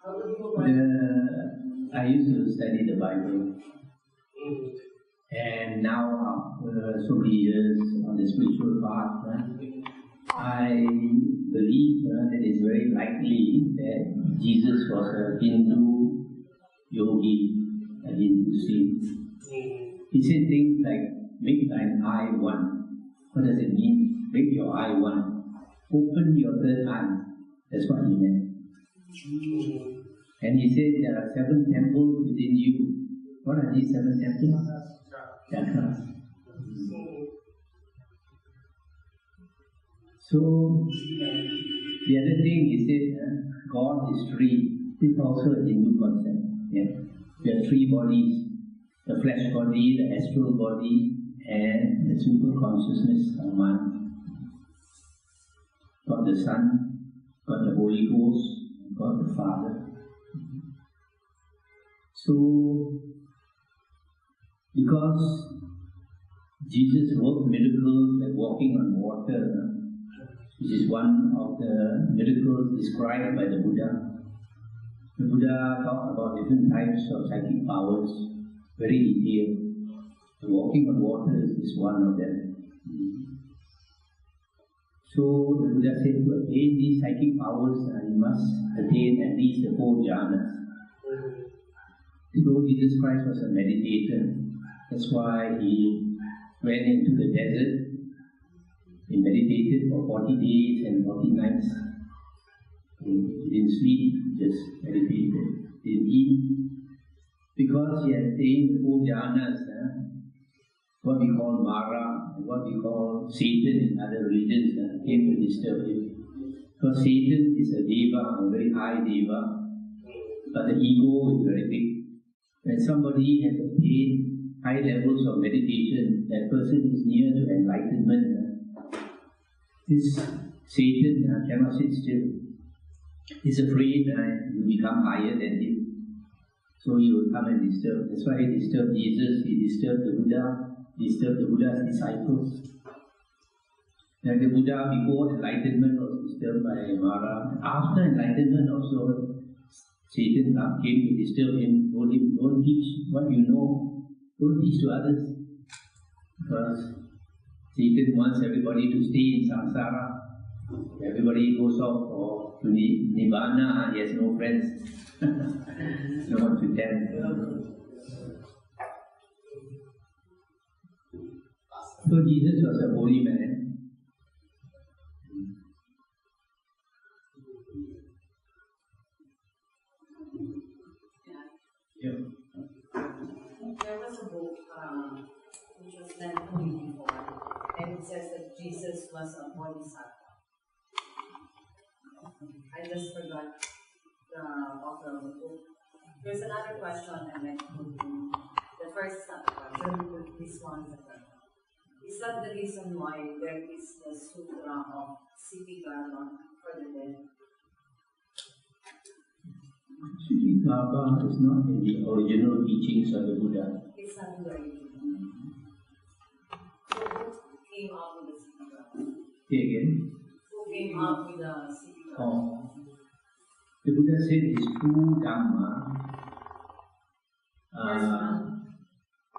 How would you go about I used to study the Bible, and now after so many years on the spiritual path, I believe that it's very likely that Jesus was a Hindu yogi, a Hindu saint. He said things like, make thine eye one. What does it mean? Make your eye one. Open your third eye. That's what he meant. And he said there are 7 temples within you. What are these 7 temples? Chakras. So, the other thing he said, God is 3. This is also a Hindu concept. Yeah. There are 3 bodies. The flesh body, the astral body, and the super consciousness of mind. God the Son, God the Holy Ghost, God the Father. So, because Jesus worked miracles like walking on water, which is one of the miracles described by the Buddha. The Buddha talked about different types of psychic powers, very detailed. The walking on water is one of them. So the Buddha said to attain these psychic powers, you must attain at least the 4 jhanas. So Jesus Christ was a meditator. That's why he went into the desert. He meditated for 40 days and 40 nights. He didn't sleep, just meditated. Didn't eat. Because he had attained the 4 jhanas, what we call Mara, and what we call Satan in other religions, came to disturb him. Because Satan is a deva, a very high deva, but the ego is very big. When somebody has attained high levels of meditation, that person is near to enlightenment. This Satan cannot sit still. He's afraid you become higher than him. So he will come and disturb. That's why he disturbed Jesus, he disturbed the Buddha, disturbed the Buddha's disciples. And the Buddha before enlightenment was disturbed by Mara. After enlightenment also, Satan came to disturb him, told him, don't teach what you know, don't teach to others. Because Satan wants everybody to stay in samsara. Everybody goes off to Nibbana, he has no friends. No one to tell. So Jesus was a holy man. Yeah. There was a book which was lent to me before, and it says that Jesus was a bodhisattva. I just forgot the author of the book. There's another question I'd like to put in. The first is not a question, but this one is a question. Is that the reason why there is the sutra of Siddhikarma for the dead? Siddhikarma is not in the original teachings of the Buddha. It's not in the original. So who came up with the Siddhikarma? Say again? Who came up with the Siddhikarma? Oh. The Buddha said his true Dhamma.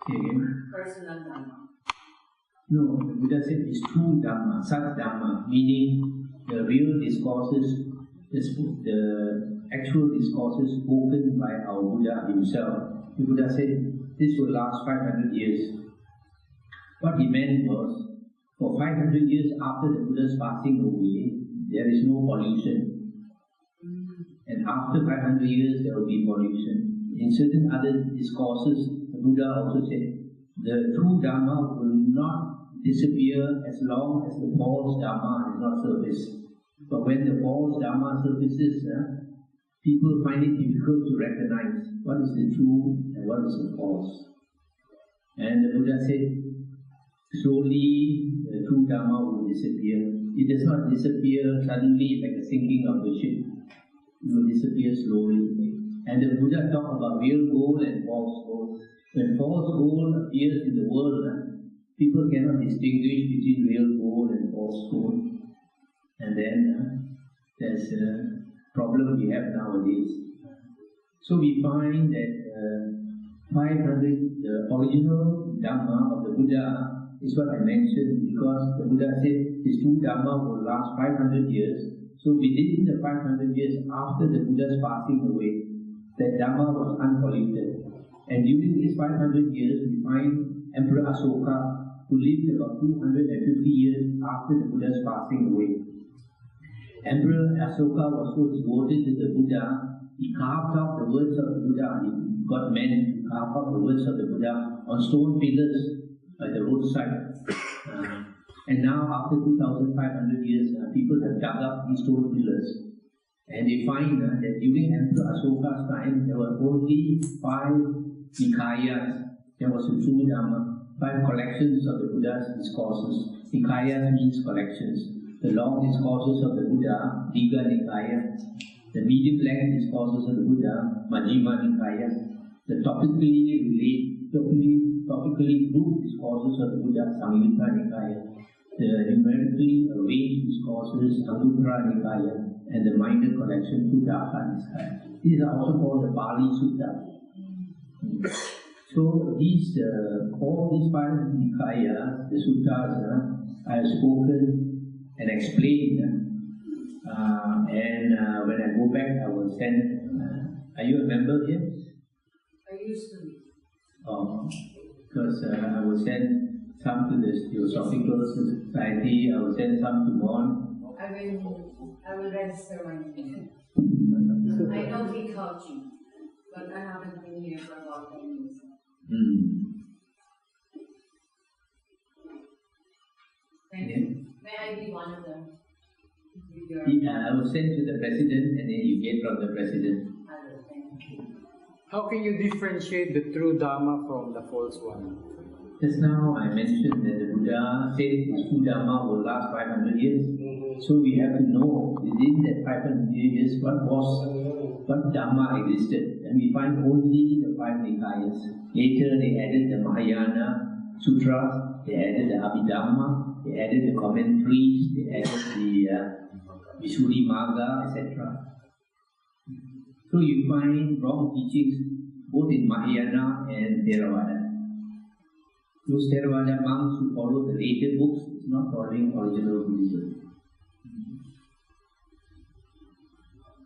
Say again? Personal Dhamma. No, the Buddha said his true Dhamma, Sat Dhamma, meaning the real discourses, the actual discourses spoken by our Buddha himself. The Buddha said this will last 500 years. What he meant was, for 500 years after the Buddha's passing away, there is no pollution. And after 500 years, there will be pollution. In certain other discourses, the Buddha also said, the true Dhamma will not disappear as long as the false Dhamma has not surfaced. But when the false Dhamma surfaces, people find it difficult to recognize what is the true and what is the false. And the Buddha said, slowly the true Dhamma will disappear. It does not disappear suddenly like a sinking of the ship. It will disappear slowly. And the Buddha talked about real gold and false gold. When false gold appears in the world, people cannot distinguish between real gold and false gold. And then there's a problem we have nowadays. So we find that 500, the original Dhamma of the Buddha is what I mentioned, because the Buddha said his true Dhamma will last 500 years. So within the 500 years after the Buddha's passing away, that Dhamma was unpolluted. And during these 500 years, we find Emperor Asoka, who lived about 250 years after the Buddha's passing away. Emperor Asoka was so devoted to the Buddha, he carved out the words of the Buddha. He got men to carve out the words of the Buddha on stone pillars by the roadside. And now, after 2,500 years, people have dug up these stone pillars. And they find that during Emperor Asoka's time, there were only 5 Nikayas. There was a true Dhamma, 5 collections of the Buddha's discourses. Nikaya means collections. The long discourses of the Buddha, Digha Nikaya. The medium length discourses of the Buddha, Majjhima Nikaya. The topically grouped discourses of the Buddha, Samyutta Nikaya. The numerically arranged discourses, Anguttara Nikaya. And the minor collection, Sutta Nikaya. These are also called the Pali Sutta. So these, all these five Nikayas, the suttas, I have spoken and explained. And when I go back, I will send. Are you a member here? I used to be. Because I will send some to the Theosophical Society. I will send some to Mon. I will register my name. I know the coaching, but I haven't been here for about 10 years. Thank you. May I be one of them? I will send to the president, and then you get from the president. How can you differentiate the true Dharma from the false one? Just now I mentioned that the Buddha said his true Dharma will last 500 years. So we have to know within that 500 years what Dharma existed. And we find only the five Nikayas. Later they added the Mahayana Sutras, they added the Abhidhamma, they added the commentaries, they added the Visuddhimagga, etc. So you find wrong teachings both in Mahayana and Theravada. Those Theravada monks who follow the later books is not following original Buddhism.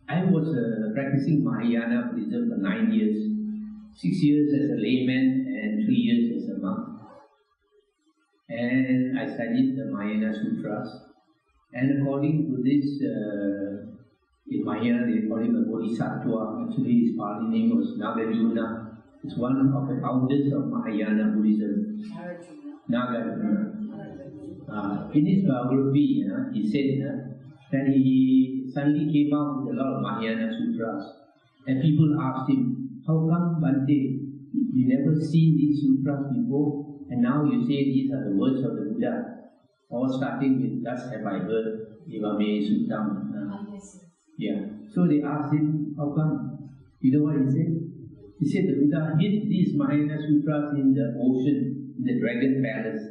I was practicing Mahayana Buddhism for 9 years, 6 years as a layman and 3 years as a monk. And I studied the Mahayana Sutras. And according to this, in Mahayana they call him a Bodhisattva. Actually his Pali name was Nagarjuna. He's one of the founders of Mahayana Buddhism. Nagarjuna. In his biography, he said that he suddenly came out with a lot of Mahayana Sutras. And people asked him, how come, Bhante, you never seen these sutras before? And now you say these are the words of the Buddha. All starting with, thus have I heard, Evame Suttam. Yeah. So they asked him, how come? You know what he said? He said the Buddha hid these Mahayana Sutras in the ocean, in the dragon palace.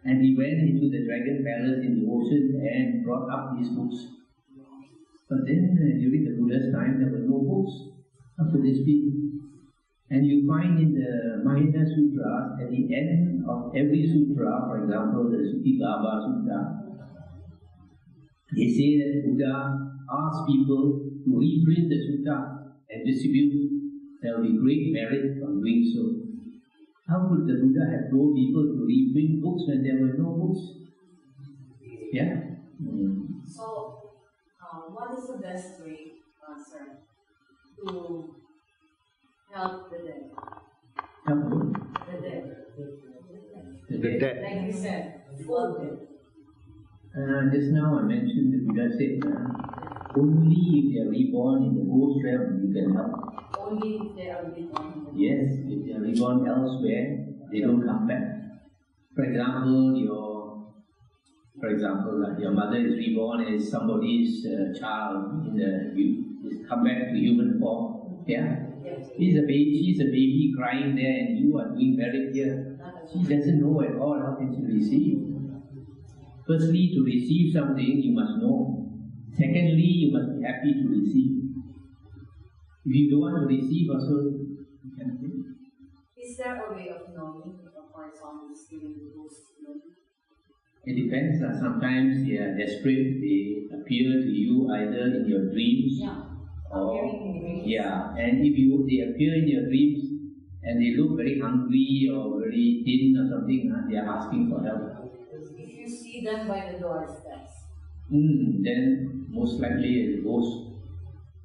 And he went into the dragon palace in the ocean and brought up these books. But then during the Buddha's time, there were no books. How could this be? And you find in the Mahayana Sutras, at the end of every sutra, for example, the Suttigaba Sutta, they say that the Buddha asked people to reprint the sutta and distribute. There will be great merit from doing so. How could the Buddha have told people to reprint books when there were no books? Yeah? So, what is the best way, sir, to help the dead? Help who? The dead. The dead. Like you said, full dead. Just now I mentioned the Buddha said, only if they are reborn in the ghost realm you can help. Only if they are reborn. Yes, if they are reborn elsewhere, they don't come back. For example, your mother is reborn as somebody's child is come back to human form. Yeah, she's a baby crying there, and you are doing merit here. She doesn't know at all. How can she receive? Firstly, to receive something, you must know. Secondly, you must be happy to receive. If you don't want to receive, also you can do. Is there a way of knowing if a person is giving the ghost feeling? It depends. Sometimes they are desperate. They appear to you either in your dreams, and if they appear in your dreams and they look very hungry or very thin or something, they are asking for help. If you see them by the doorsteps, then most likely a ghost.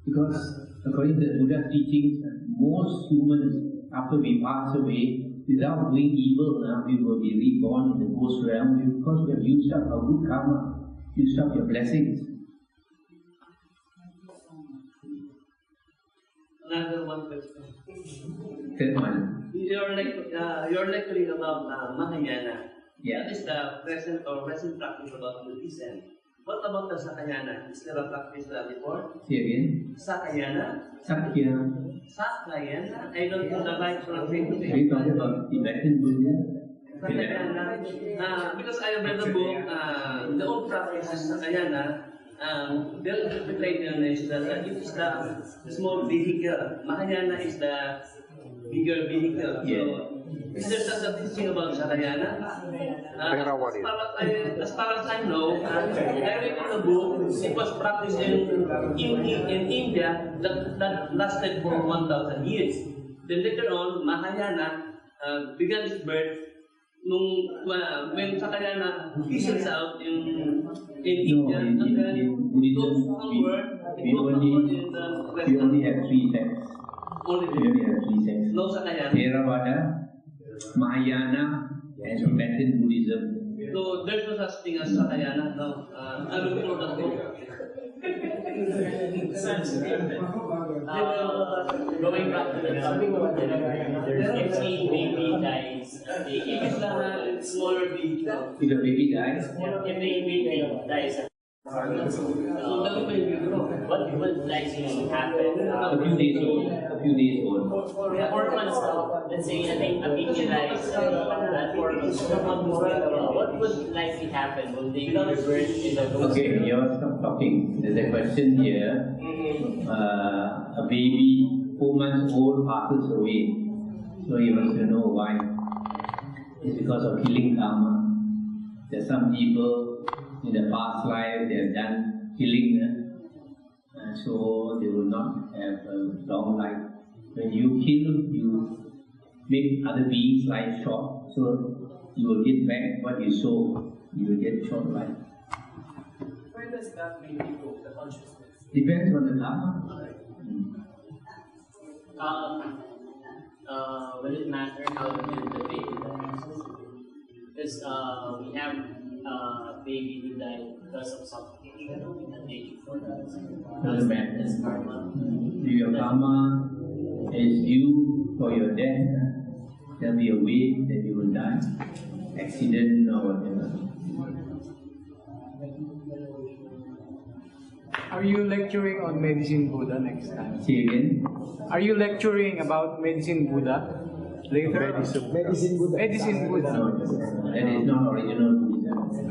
Because according to the Buddha's teachings, most humans, after we pass away, without doing evil, we will be reborn in the ghost realm because we have used up our good karma, used up your blessings. Another one question. Third one. You're lecturing about Mahayana. Yeah. That is the present practice about Buddhism. What about the Sakayana? Is there a practice before? Say again. Sakayana? Sakayana? I don't know the right pronunciation. Are you talking about Tibetan Buddhism? Sakayana. Because I have read the book, the old practice is Sakayana. The interpretation is that it is the small vehicle. Mahayana is the bigger vehicle. Yeah. So Is there such a teaching about Sarayana? As far as I know, I read in the book, it was practiced in India that lasted for 1,000 years. Then later on, Mahayana began its birth when Sarayana fizzles out in India, and then it goes onward, we only have three sects. No Sakayana. Theravada, Mahayana, and Tibetan Buddhism. So there's no such thing as Sakayana. No, I will throw that book. Going back to the topic of if a baby dies, It's smaller baby. If a baby dies, if a baby dies, what would likely happen? a few days old. 4 months now, let's say a baby dies at 4 months. What would likely happen? Will they be reversed in the Okay, you're stop talking. There's a question here. A baby 4 months old passes away. So you must know why. It's because of killing karma. There's some people in the past life they have done killing, so they will not have a long life. When you kill, you make other beings' life short, so you will get back what you sow. You will get short life. Where does that baby go, the consciousness? Depends on the karma. Will it matter how the baby dies? Because we have baby who died because of suffocation and age for that. Doesn't matter. It's karma. If your karma is due for your death, there'll be a way that you will die. Accident or whatever. Are you lecturing on Medicine Buddha next time? Say again? Are you lecturing about Medicine Buddha later? Medicine Buddha. Medicine Buddha. No, that is not original Buddhism.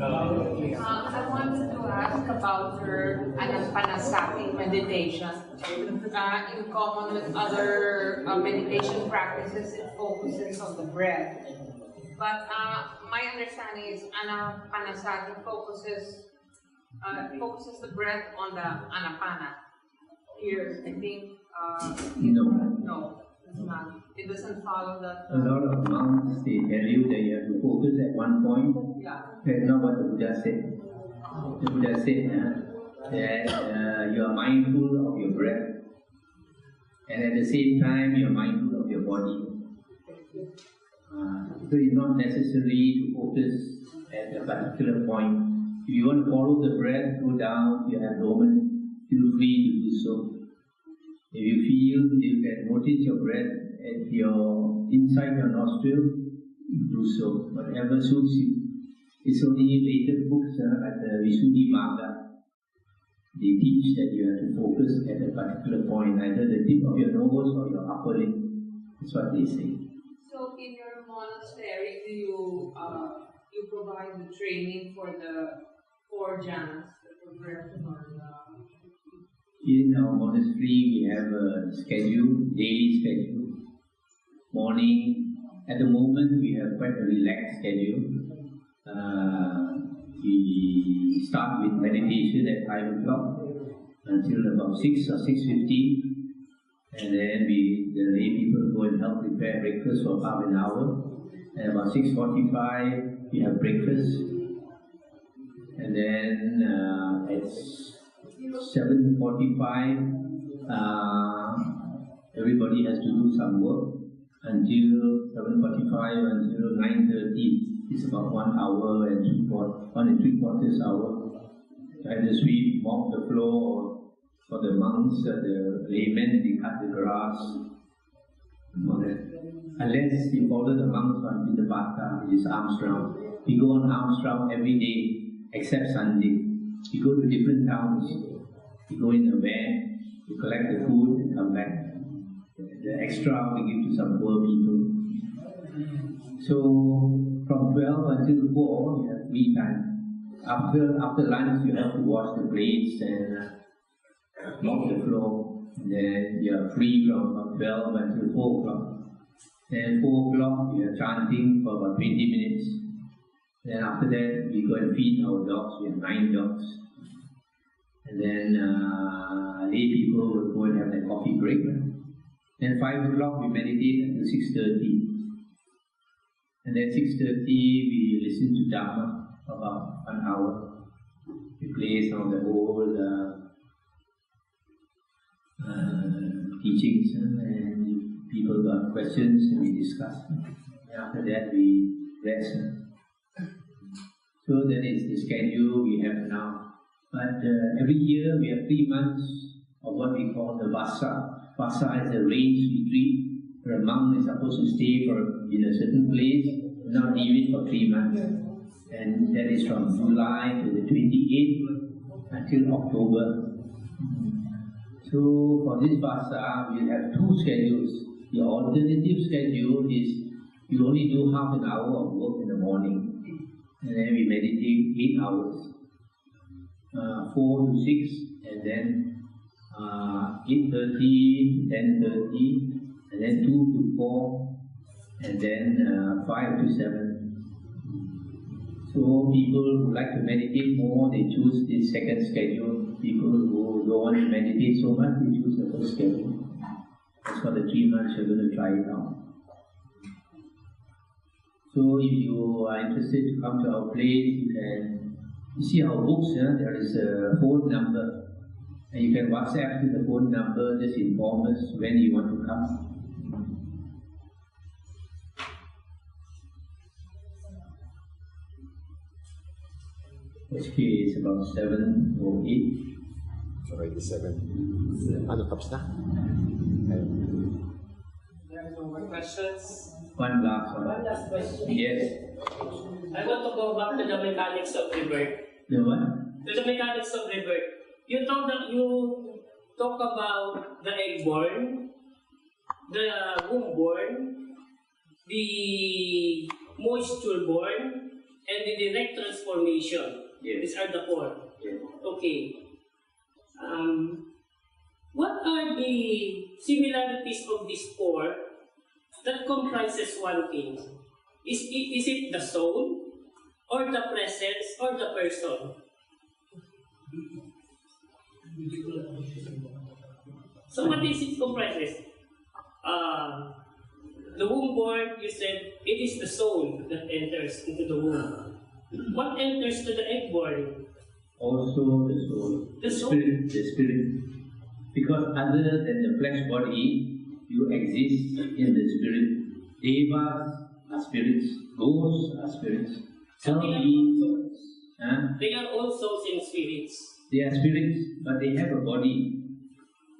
I wanted to ask about your anapanasati meditation. In common with other meditation practices, it focuses on the breath. But my understanding is anapanasati focuses the breath on the anapana. Here, I think no, it's not. It doesn't follow that. A lot of monks, they tell you that you have to focus at one point. Yeah. That's not what the Buddha said. The Buddha said that you are mindful of your breath, and at the same time you are mindful of your body. So it's not necessary to focus at a particular point. If you want to follow the breath, go down, you have moment, feel free to do so. If you feel you can notice your breath at your inside your nostril, do so. Whatever suits you. It's only later books at the Visuddhi Marga. They teach that you have to focus at a particular point, either the tip of your nose or your upper lip. That's what they say. So in your monastery, do you provide the training for the 4 jhanas, the progression or In our monastery, we have a schedule, daily schedule. Morning, at the moment, we have quite a relaxed schedule. We start with meditation at 5 o'clock until about 6 or 6:50, and then the lay people go and help prepare breakfast for half an hour. And about 6:45, we have breakfast, and then at 7:45, everybody has to do some work until 7:45 until 9:30. It's about 1 hour and 1 3/4 hour. Either sweep, mop the floor, for the monks, the laymen, they cut the grass. Unless you follow the monks on Pindapata, which is alms round. We go on alms round every day except Sunday. We go to different towns. We go in a van, we collect the food and come back. The extra we give to some poor people. So from 12 until 4, you have free time. After lunch, you have to wash the plates and mop the floor. Then you are free from 12 until 4 o'clock. Then 4 o'clock we are chanting for about 20 minutes. Then after that we go and feed our dogs. We have 9 dogs. And then lay people will go and have their coffee break. Then 5 o'clock we meditate until 6:30. And then 6:30 we listen to Dharma for about 1 hour. We play some of the old teachings and people got questions and we discuss. And after that we rest. So that is the schedule we have now. But every year we have 3 months of what we call the Vasa. Vasa is a range retreat where a monk is supposed to stay in a certain place, not leave it for 3 months. And that is from July to the 28th until October. So for this Vasa, we have 2 schedules. The alternative schedule is you only do half an hour of work in the morning. And then we meditate 8 hours. 4 to 6, and then 8:30, 10:30, and then 2 to 4, and then 5 to 7. So people who like to meditate more, they choose this second schedule. People who don't want to meditate so much, they choose the first schedule. That's for the 3 months you're going to try it out. So if you are interested to come to our place, you can see our books. There is a phone number, and you can WhatsApp to the phone number. Just inform us when you want to come. HK is about 7 or 8. It's already 7. Ano, tapos na? There are no more questions. One last one. One last question. Yes. I want to go back to the mechanics of rebirth. The what? To the mechanics of rebirth. You talk about the egg-born, the womb-born, the moisture-born, and the direct transformation. Yes. These are the 4. Yes. Okay. What are the similarities of these 4 that comprises one thing? Is it the soul, or the presence, or the person? So what is it comprises? The womb-born, you said, it is the soul that enters into the womb. What enters to the egg-born? Also the soul. The soul? The spirit. Because other than the flesh body, you exist in the spirit. Devas are spirits, ghosts are spirits, So they are all souls and spirits. They are spirits, but they have a body.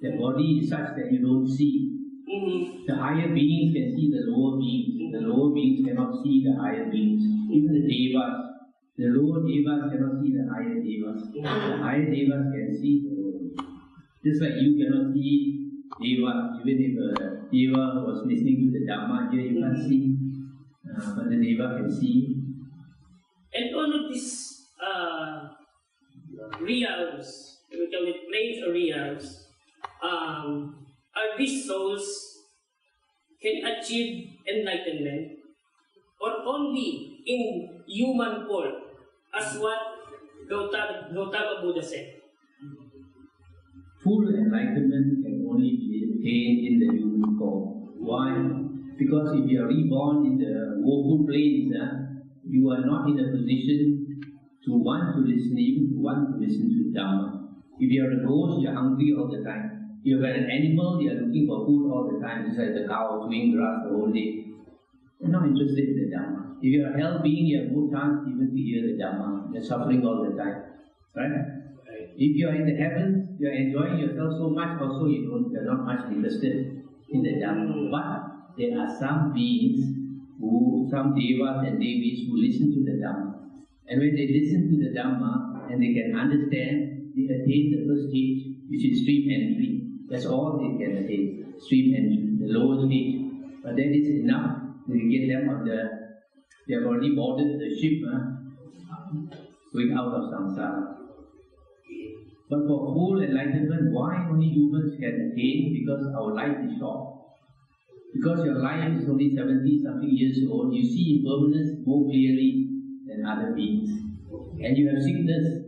The body is such that you don't see. Mm-hmm. The higher beings can see the lower beings. The lower beings cannot see the higher beings. Even the devas. The lower devas cannot see the higher devas. The higher devas can see the lower devas. Just like you cannot see Deva, even if a Deva was listening to the Dhamma here, you can't see. But the Deva can see. And all of these realms, we call it planes or realms, are these souls can achieve enlightenment, or only in human form, as what Gautama Buddha said? Full enlightenment can only be attained in the human form. Why? Because if you are reborn in the woeful planes, you are not in a position to want to listen, even to want to listen to Dhamma. If you are a ghost, you are hungry all the time. If you are an animal, you are looking for food all the time, just like the cow chewing grass the whole day. You are not interested in the Dhamma. If you are a hell being, you have no chance even to hear the Dhamma. You are suffering all the time. Right? If you are in the heavens, you are enjoying yourself so much, also you are not much interested in the Dhamma. But there are some beings, some devas and devis who listen to the Dhamma. And when they listen to the Dhamma and they can understand, they attain the first stage, which is stream entry. That's all they can attain, stream entry, the lower stage. But that is enough to get them on they have already boarded the ship, going out of samsara. But for full enlightenment, why only humans can attain? Because our life is short. Because your life is only 70 something years old, you see impermanence more clearly than other beings. And you have sickness,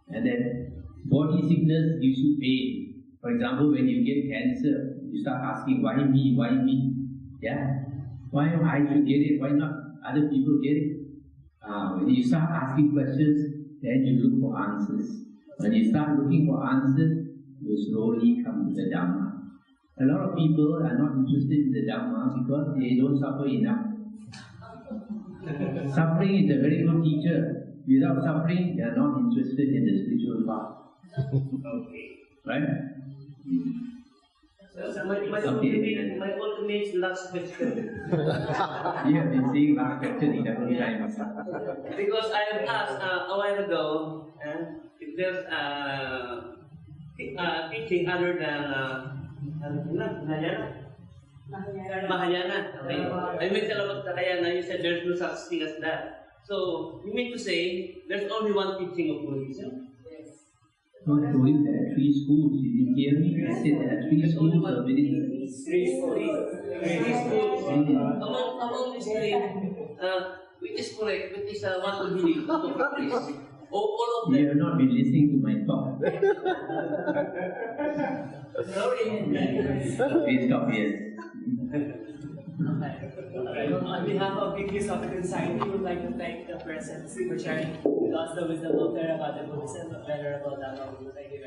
and then body sickness gives you pain. For example, when you get cancer, you start asking, why me, why me? Yeah? Why I should get it, why not other people get it? When you start asking questions, then you look for answers. When you start looking for answers, you slowly come to the Dhamma. A lot of people are not interested in the Dhamma because they don't suffer enough. Suffering is a very good teacher. Without suffering, they are not interested in the spiritual path. Okay. Right? So my ultimate last question. You have been saying last question several times. Because I have asked a while ago if there's teaching other than Mahayana. Okay. I mentioned about Mahayana, you said there's no such thing as that. So, you mean to say there's only one teaching of Buddhism? Yes. I told you there are 3 schools. You didn't hear me? I said there are 3 schools of Buddhism. 3 schools. Among these 3, which is correct, which is one to believe, to practice. All of them. You have not been listening to my talk. Sorry. Please stop here. On behalf of the Philosophical Society, we would like to thank the presence for sharing with us the wisdom of Theravada Buddhism, Venerable Dhamma. Thank you.